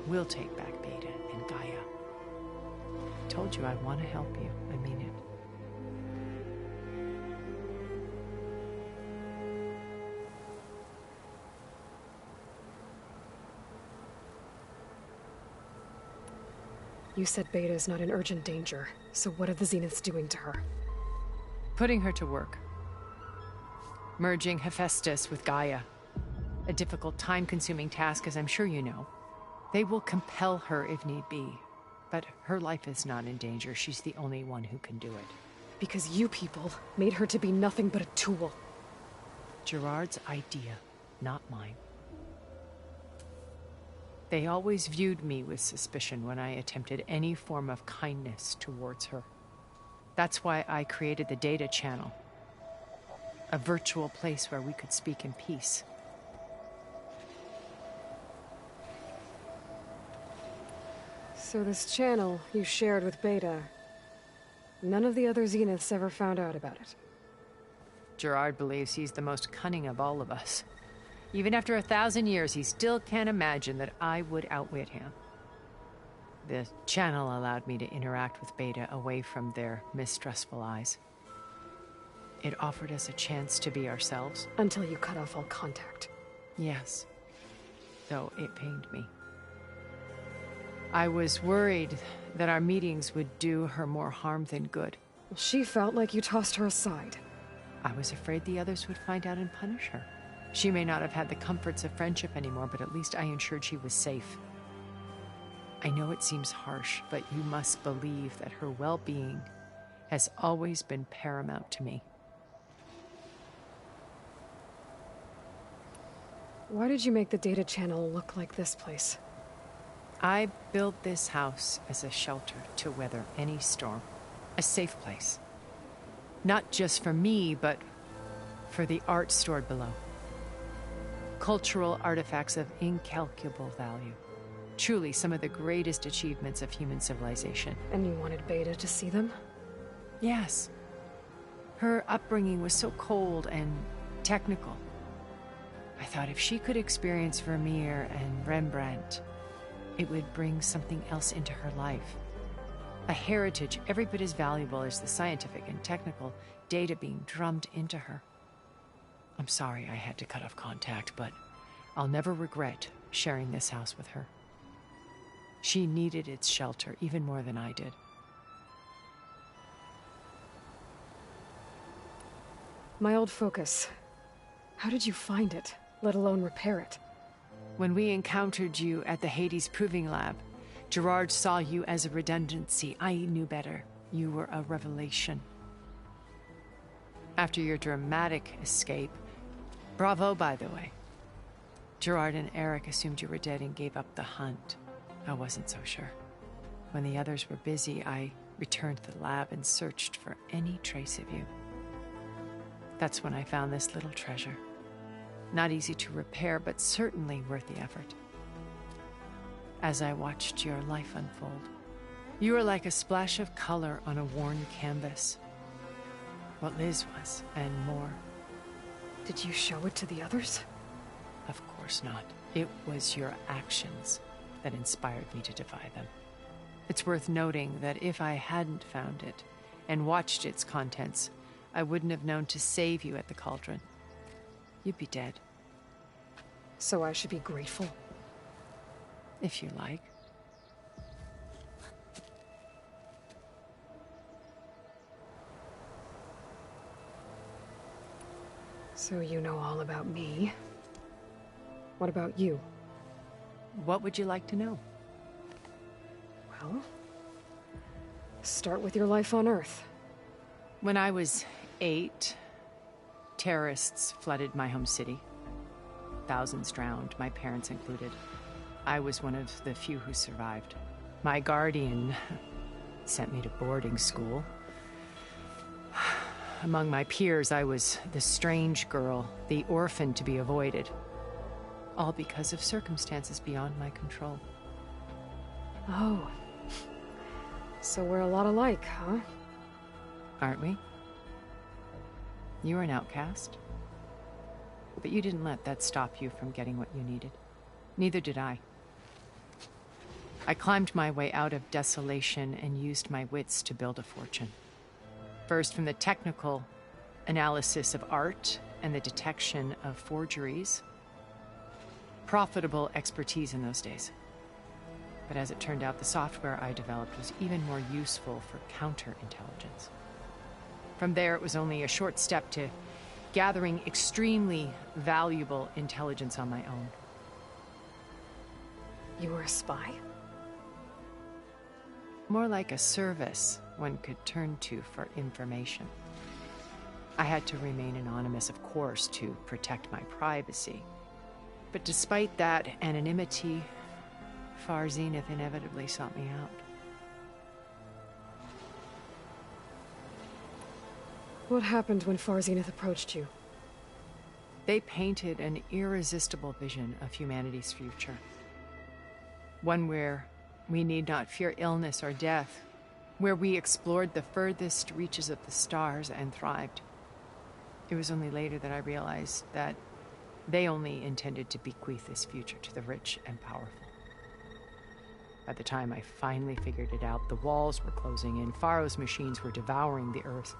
we'll take back Beta and Gaia. I told you I want to help you. I mean it. You said Beta is not in urgent danger, so what are the Zeniths doing to her? Putting her to work. Merging Hephaestus with Gaia. A difficult, time-consuming task, as I'm sure you know. They will compel her if need be. But her life is not in danger. She's the only one who can do it. Because you people made her to be nothing but a tool. Gerard's idea, not mine. They always viewed me with suspicion when I attempted any form of kindness towards her. That's why I created the data channel. A virtual place where we could speak in peace. So this channel you shared with Beta, none of the other Zeniths ever found out about it? Gerard believes he's the most cunning of all of us. Even after 1,000 years, he still can't imagine that I would outwit him. The channel allowed me to interact with Beta away from their mistrustful eyes. It offered us a chance to be ourselves. Until you cut off all contact. Yes. Though it pained me. I was worried that our meetings would do her more harm than good. She felt like you tossed her aside. I was afraid the others would find out and punish her. She may not have had the comforts of friendship anymore, but at least I ensured she was safe. I know it seems harsh, but you must believe that her well-being has always been paramount to me. Why did you make the data channel look like this place? I built this house as a shelter to weather any storm. A safe place. Not just for me, but for the art stored below. Cultural artifacts of incalculable value. Truly some of the greatest achievements of human civilization. And you wanted Beta to see them? Yes. Her upbringing was so cold and technical. I thought if she could experience Vermeer and Rembrandt, it would bring something else into her life. A heritage every bit as valuable as the scientific and technical data being drummed into her. I'm sorry I had to cut off contact, but I'll never regret sharing this house with her. She needed its shelter even more than I did. My old focus. How did you find it, let alone repair it? When we encountered you at the Hades Proving Lab, Gerard saw you as a redundancy. I knew better. You were a revelation. After your dramatic escape, bravo, by the way. Gerard and Eric assumed you were dead and gave up the hunt. I wasn't so sure. When the others were busy, I returned to the lab and searched for any trace of you. That's when I found this little treasure. Not easy to repair, but certainly worth the effort. As I watched your life unfold, you were like a splash of color on a worn canvas. What Liz was, and more. Did you show it to the others? Of course not. It was your actions that inspired me to defy them. It's worth noting that if I hadn't found it and watched its contents, I wouldn't have known to save you at the cauldron. You'd be dead. So I should be grateful? If you like. So you know all about me. What about you? What would you like to know? Well, start with your life on Earth. When I was 8, terrorists flooded my home city. Thousands drowned, my parents included. I was one of the few who survived. My guardian sent me to boarding school. Among my peers, I was the strange girl, the orphan to be avoided. All because of circumstances beyond my control. Oh. So we're a lot alike, huh? Aren't we? You were an outcast. But you didn't let that stop you from getting what you needed. Neither did I. I climbed my way out of desolation and used my wits to build a fortune. First from the technical analysis of art and the detection of forgeries. Profitable expertise in those days. But as it turned out, the software I developed was even more useful for counterintelligence. From there, it was only a short step to gathering extremely valuable intelligence on my own. You were a spy? More like a service one could turn to for information. I had to remain anonymous, of course, to protect my privacy. But despite that anonymity, Far Zenith inevitably sought me out. What happened when Far Zenith approached you? They painted an irresistible vision of humanity's future. One where we need not fear illness or death, where we explored the furthest reaches of the stars and thrived. It was only later that I realized that they only intended to bequeath this future to the rich and powerful. By the time I finally figured it out, the walls were closing in, Pharaoh's machines were devouring the Earth.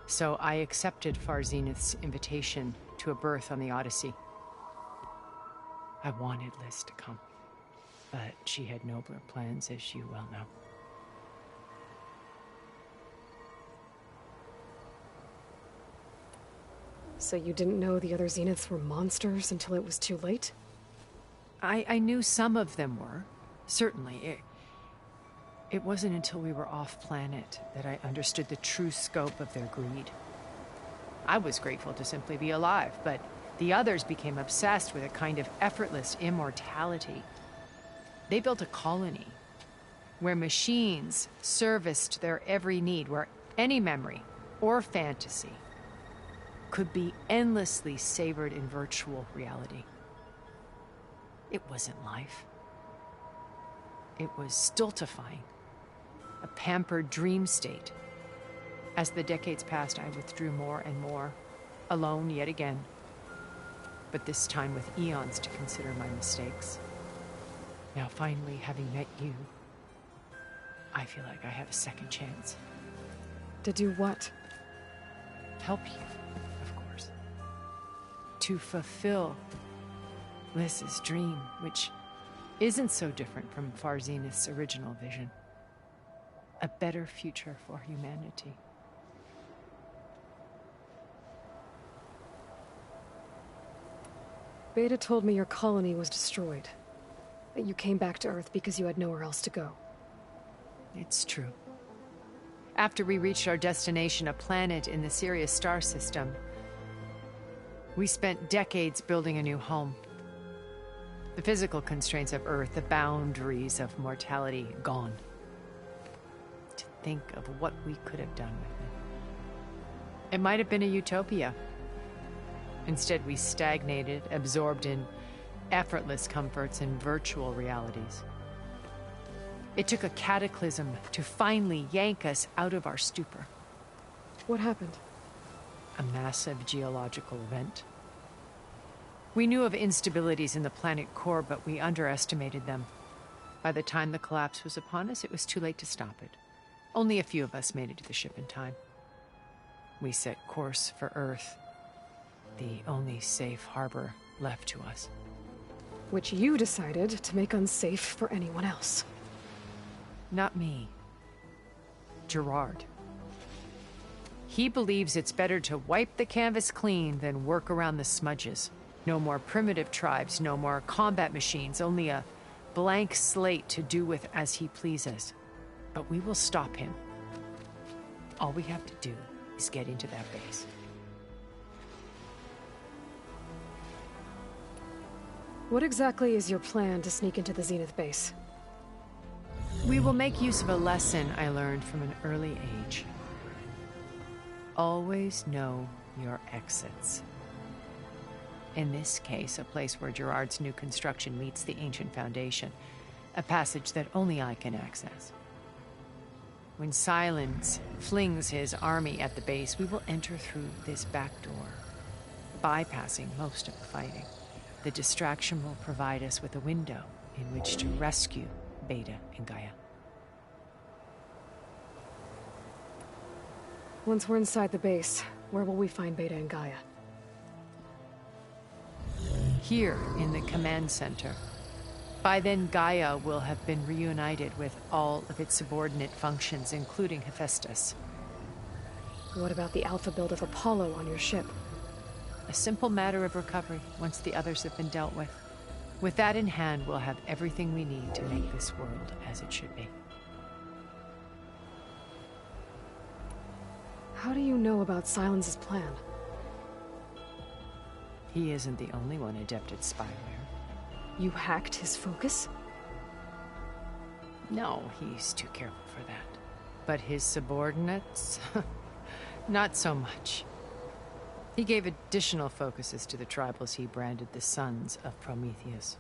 So I accepted Far Zenith's invitation to a berth on the Odyssey. I wanted Liz to come, but she had nobler plans, as you well know. So you didn't know the other Zeniths were monsters until it was too late? I knew some of them were, certainly. It wasn't until we were off-planet that I understood the true scope of their greed. I was grateful to simply be alive, but the others became obsessed with a kind of effortless immortality. They built a colony where machines serviced their every need, where any memory or fantasy could be endlessly savored in virtual reality. It wasn't life. It was stultifying, a pampered dream state. As the decades passed, I withdrew more and more, alone yet again, but this time with eons to consider my mistakes. Now finally, having met you, I feel like I have a second chance. To do what? Help you, of course. To fulfill Liz's dream, which isn't so different from Far Zenith's original vision. A better future for humanity. Beta told me your colony was destroyed. That you came back to Earth because you had nowhere else to go. It's true. After we reached our destination, a planet in the Sirius star system, we spent decades building a new home. The physical constraints of Earth, the boundaries of mortality, gone. To think of what we could have done with it. It might have been a utopia. Instead, we stagnated, absorbed in effortless comforts and virtual realities. It took a cataclysm to finally yank us out of our stupor. What happened? A massive geological event. We knew of instabilities in the planet core, but we underestimated them. By the time the collapse was upon us, it was too late to stop it. Only a few of us made it to the ship in time. We set course for Earth, the only safe harbor left to us. Which you decided to make unsafe for anyone else. Not me. Gerard. He believes it's better to wipe the canvas clean than work around the smudges. No more primitive tribes, no more combat machines, only a blank slate to do with as he pleases. But we will stop him. All we have to do is get into that base. What exactly is your plan to sneak into the Zenith base? We will make use of a lesson I learned from an early age. Always know your exits. In this case, a place where Gerard's new construction meets the ancient foundation, a passage that only I can access. When Silence flings his army at the base, we will enter through this back door, bypassing most of the fighting. The distraction will provide us with a window in which to rescue Beta and Gaia. Once we're inside the base, where will we find Beta and Gaia? Here in the command center. By then, Gaia will have been reunited with all of its subordinate functions, including Hephaestus. What about the alpha build of Apollo on your ship? A simple matter of recovery once the others have been dealt with. With that in hand, we'll have everything we need to make this world as it should be. How do you know about Silence's plan? He isn't the only one adept at spyware. You hacked his focus? No, he's too careful for that. But his subordinates? Not so much. He gave additional focuses to the tribals he branded the Sons of Prometheus.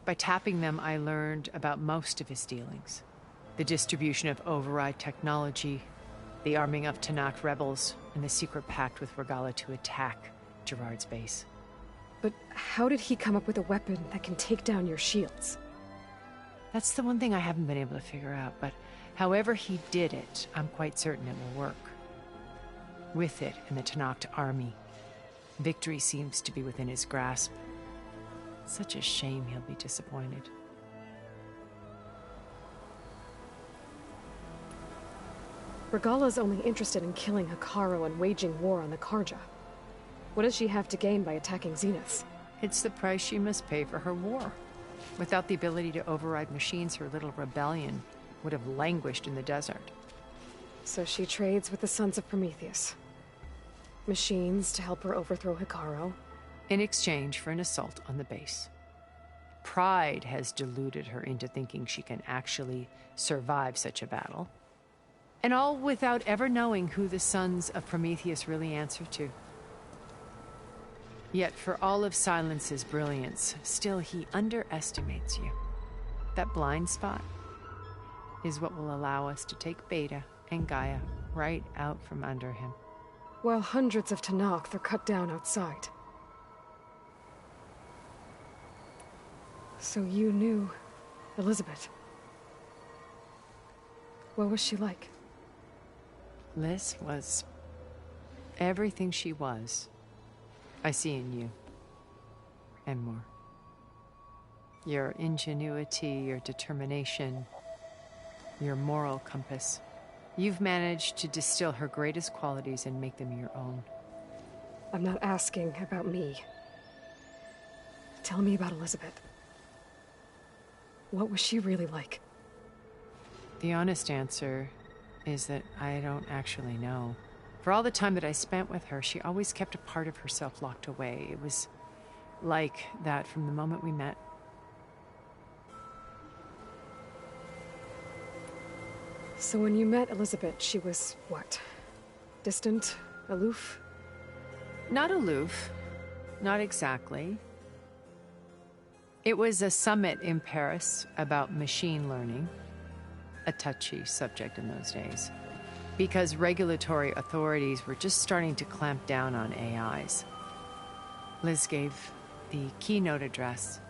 By tapping them, I learned about most of his dealings. The distribution of override technology, the arming of Tanakh rebels, and the secret pact with Regala to attack Gerard's base. But how did he come up with a weapon that can take down your shields? That's the one thing I haven't been able to figure out, but however he did it, I'm quite certain it will work. With it and the Tanakh army, victory seems to be within his grasp. Such a shame he'll be disappointed. Regala's only interested in killing Hekarro and waging war on the Karja. What does she have to gain by attacking Zeniths? It's the price she must pay for her war. Without the ability to override machines, her little rebellion would have languished in the desert. So she trades with the Sons of Prometheus. Machines to help her overthrow Hekarro. In exchange for an assault on the base. Pride has deluded her into thinking she can actually survive such a battle. And all without ever knowing who the Sons of Prometheus really answer to. Yet for all of Silence's brilliance, still he underestimates you. That blind spot is what will allow us to take Beta and Gaia right out from under him. While hundreds of Tanakh are cut down outside. So you knew Elizabeth. What was she like? Liz was everything she was. I see in you. And more. Your ingenuity, your determination, your moral compass. You've managed to distill her greatest qualities and make them your own. I'm not asking about me. Tell me about Elizabeth. What was she really like? The honest answer is that I don't actually know. For all the time that I spent with her, she always kept a part of herself locked away. It was like that from the moment we met. So when you met Elizabeth, she was what? Distant? Aloof? Not aloof. Not exactly. It was a summit in Paris about machine learning. A touchy subject in those days. Because regulatory authorities were just starting to clamp down on AIs. Liz gave the keynote address.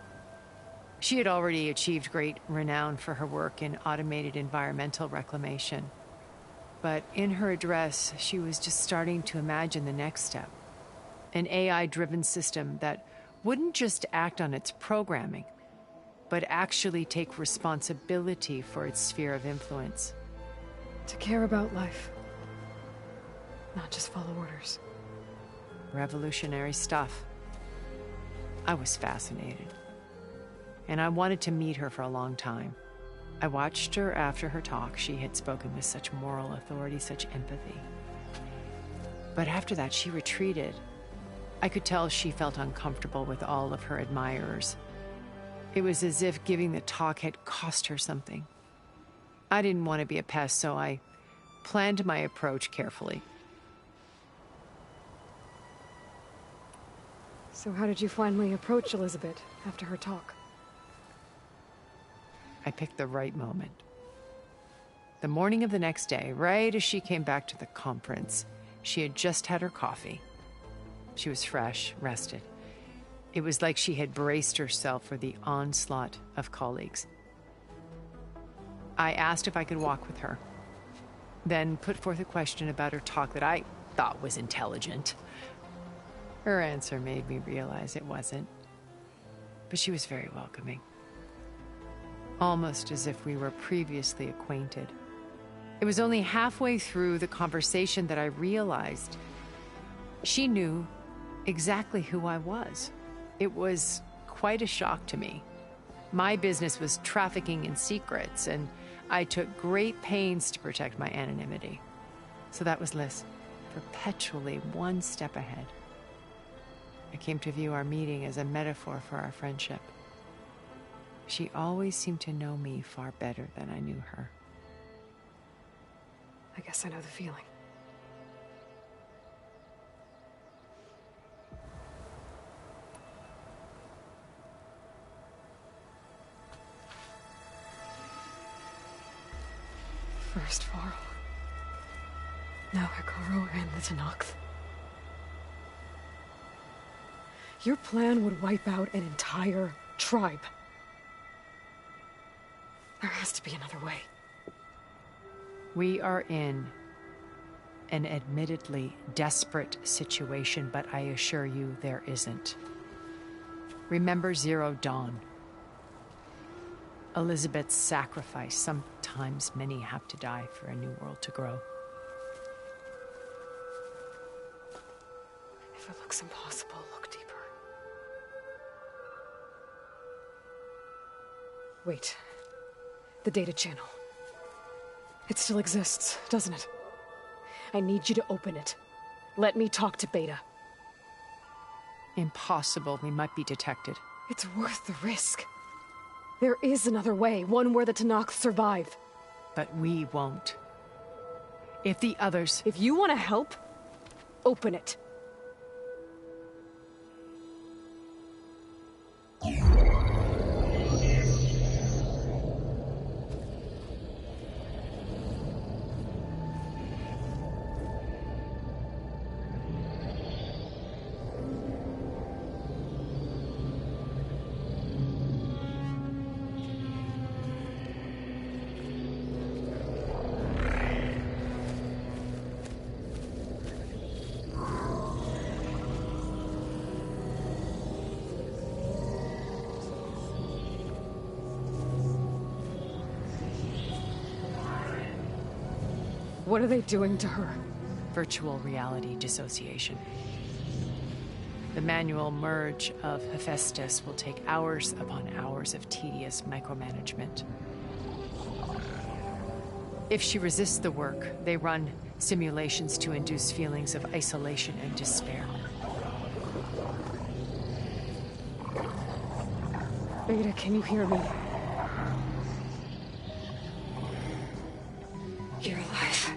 She had already achieved great renown for her work in automated environmental reclamation. But in her address, she was just starting to imagine the next step. An AI-driven system that wouldn't just act on its programming, but actually take responsibility for its sphere of influence. To care about life. Not just follow orders. Revolutionary stuff. I was fascinated. And I wanted to meet her for a long time. I watched her after her talk. She had spoken with such moral authority, such empathy. But after that, she retreated. I could tell she felt uncomfortable with all of her admirers. It was as if giving the talk had cost her something. I didn't want to be a pest, so I planned my approach carefully. So how did you finally approach Elizabeth after her talk? I picked the right moment. The morning of the next day, right as she came back to the conference, she had just had her coffee. She was fresh, rested. It was like she had braced herself for the onslaught of colleagues. I asked if I could walk with her, then put forth a question about her talk that I thought was intelligent. Her answer made me realize it wasn't, but she was very welcoming, almost as if we were previously acquainted. It was only halfway through the conversation that I realized she knew exactly who I was. It was quite a shock to me. My business was trafficking in secrets, and I took great pains to protect my anonymity. So that was Liz, perpetually one step ahead. I came to view our meeting as a metaphor for our friendship. She always seemed to know me far better than I knew her. I guess I know the feeling. First Varl. Now Hikaru and the Tenakth. Your plan would wipe out an entire tribe. There has to be another way. We are in an admittedly desperate situation, but I assure you there isn't. Remember Zero Dawn. Elizabeth's sacrifice. Sometimes many have to die for a new world to grow. If it looks impossible, look deeper. Wait. The data channel. It still exists, doesn't it? I need you to open it. Let me talk to Beta. Impossible. We might be detected. It's worth the risk. There is another way, one where the Tenakth survive. But we won't. If the others... If you want to help, open it. What are they doing to her? Virtual reality dissociation. The manual merge of Hephaestus will take hours upon hours of tedious micromanagement. If she resists the work, they run simulations to induce feelings of isolation and despair. Beta, can you hear me? You're alive.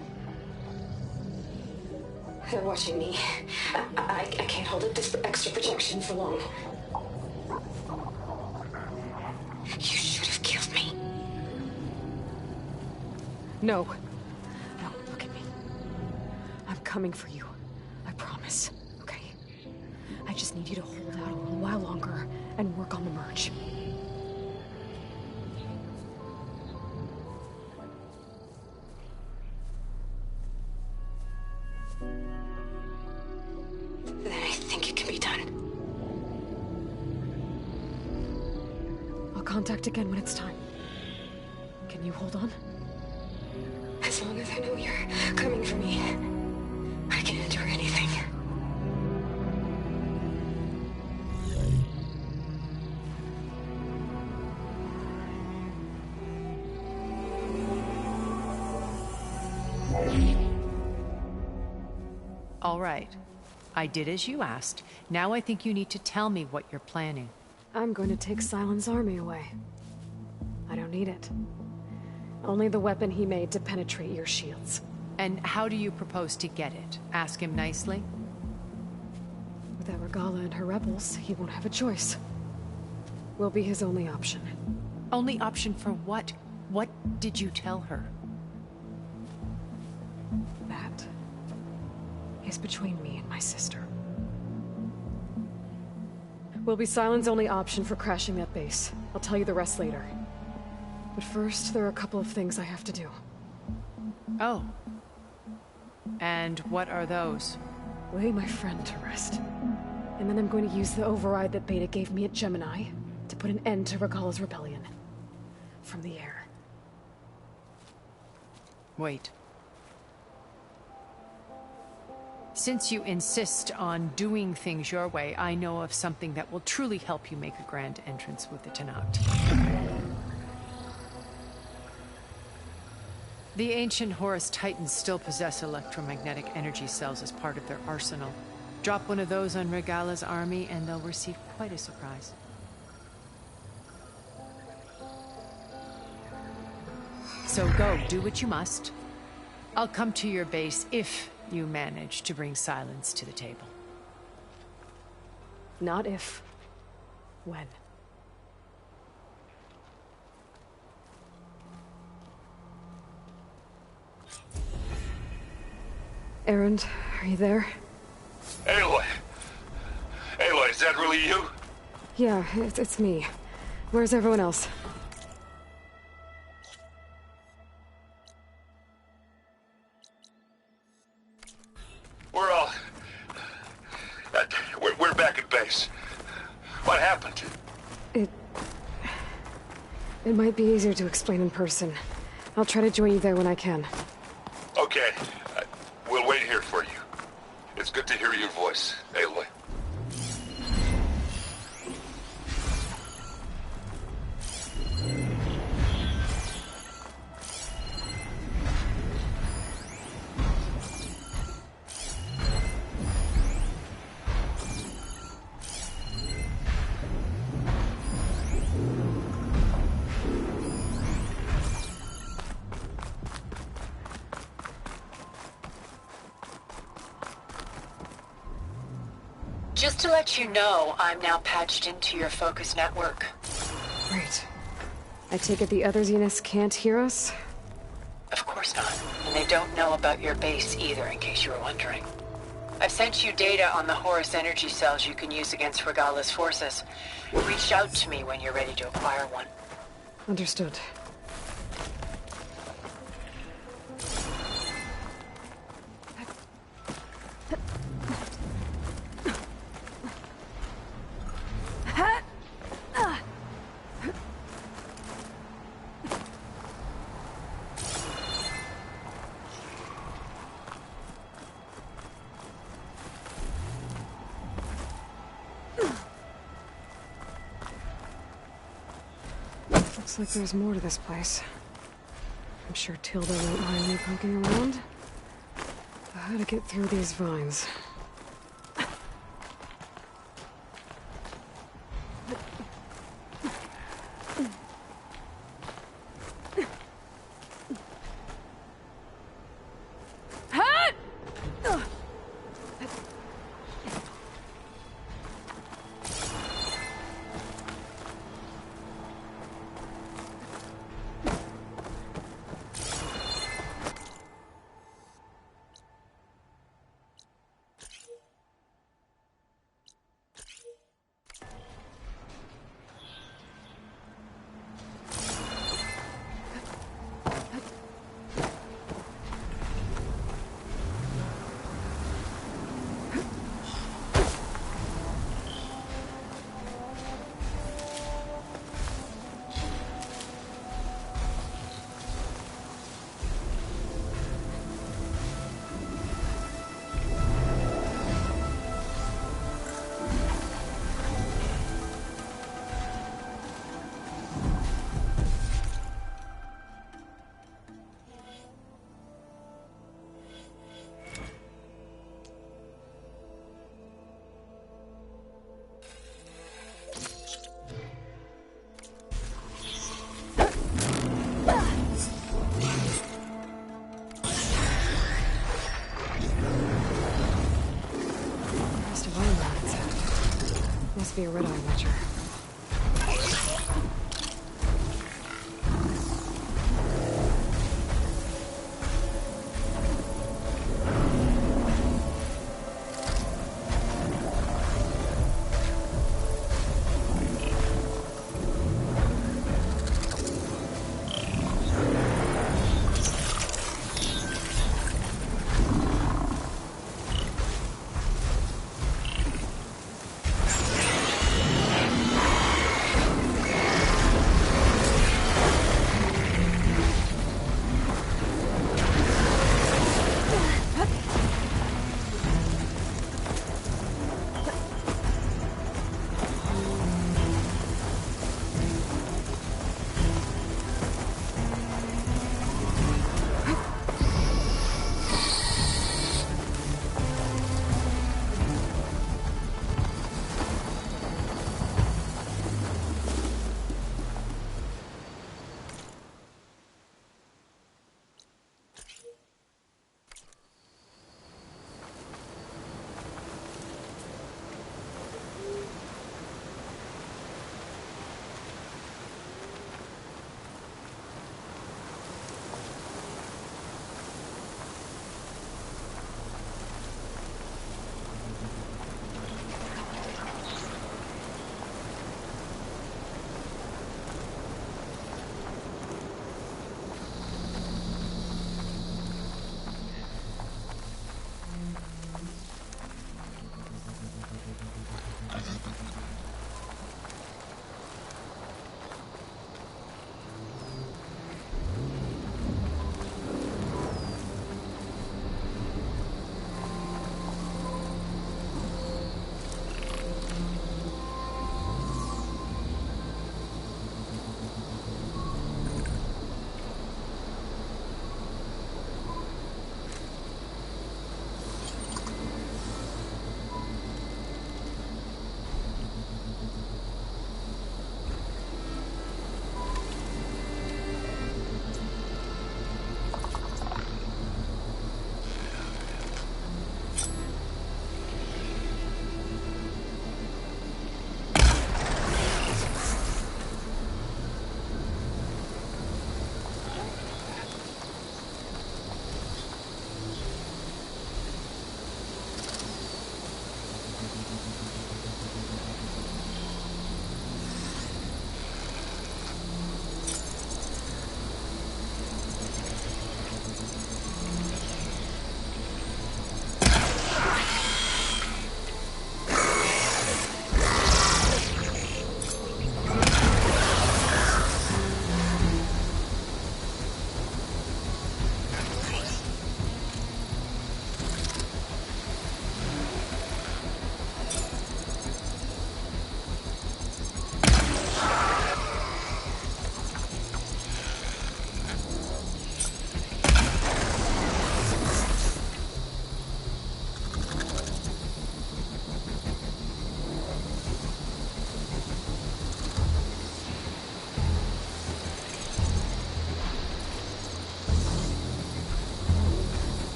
They're watching me. I can't hold up this extra protection for long. You should have killed me. No. No, look at me. I'm coming for you. I promise, okay? I just need you to hold out a little while longer and work on the merge. Then I think it can be done. I'll contact again when it's time. Can you hold on? As long as I know you're coming for me, I can endure anything. All right. I did as you asked. Now I think you need to tell me what you're planning. I'm going to take Sylens' army away. I don't need it. Only the weapon he made to penetrate your shields. And how do you propose to get it? Ask him nicely? Without Regala and her rebels, he won't have a choice. We'll be his only option. Only option for what? What did you tell her? That is between me and my sister. Will be Sylens' only option for crashing that base. I'll tell you the rest later. But first, there are a couple of things I have to do. Oh. And what are those? Lay my friend to rest. And then I'm going to use the override that Beta gave me at Gemini to put an end to Regala's rebellion. From the air. Wait. Since you insist on doing things your way, I know of something that will truly help you make a grand entrance with the Tenat. The ancient Horus Titans still possess electromagnetic energy cells as part of their arsenal. Drop one of those on Regala's army and they'll receive quite a surprise. So go, do what you must. I'll come to your base if you manage to bring Sylens to the table. Not if. When. Erend, are you there? Aloy! Aloy, is that really you? Yeah, it's me. Where's everyone else? We're all... We're back at base. What happened? It might be easier to explain in person. I'll try to join you there when I can. Okay. We'll wait here for you. It's good to hear your voice, Aloy. Just to let you know, I'm now patched into your focus network. Great. I take it the other Zeniths can't hear us? Of course not. And they don't know about your base either, in case you were wondering. I've sent you data on the Horus energy cells you can use against Regala's forces. Reach out to me when you're ready to acquire one. Understood. Looks like there's more to this place. I'm sure Tilda won't mind me poking around. But how to get through these vines? must be a Red Eye Watcher.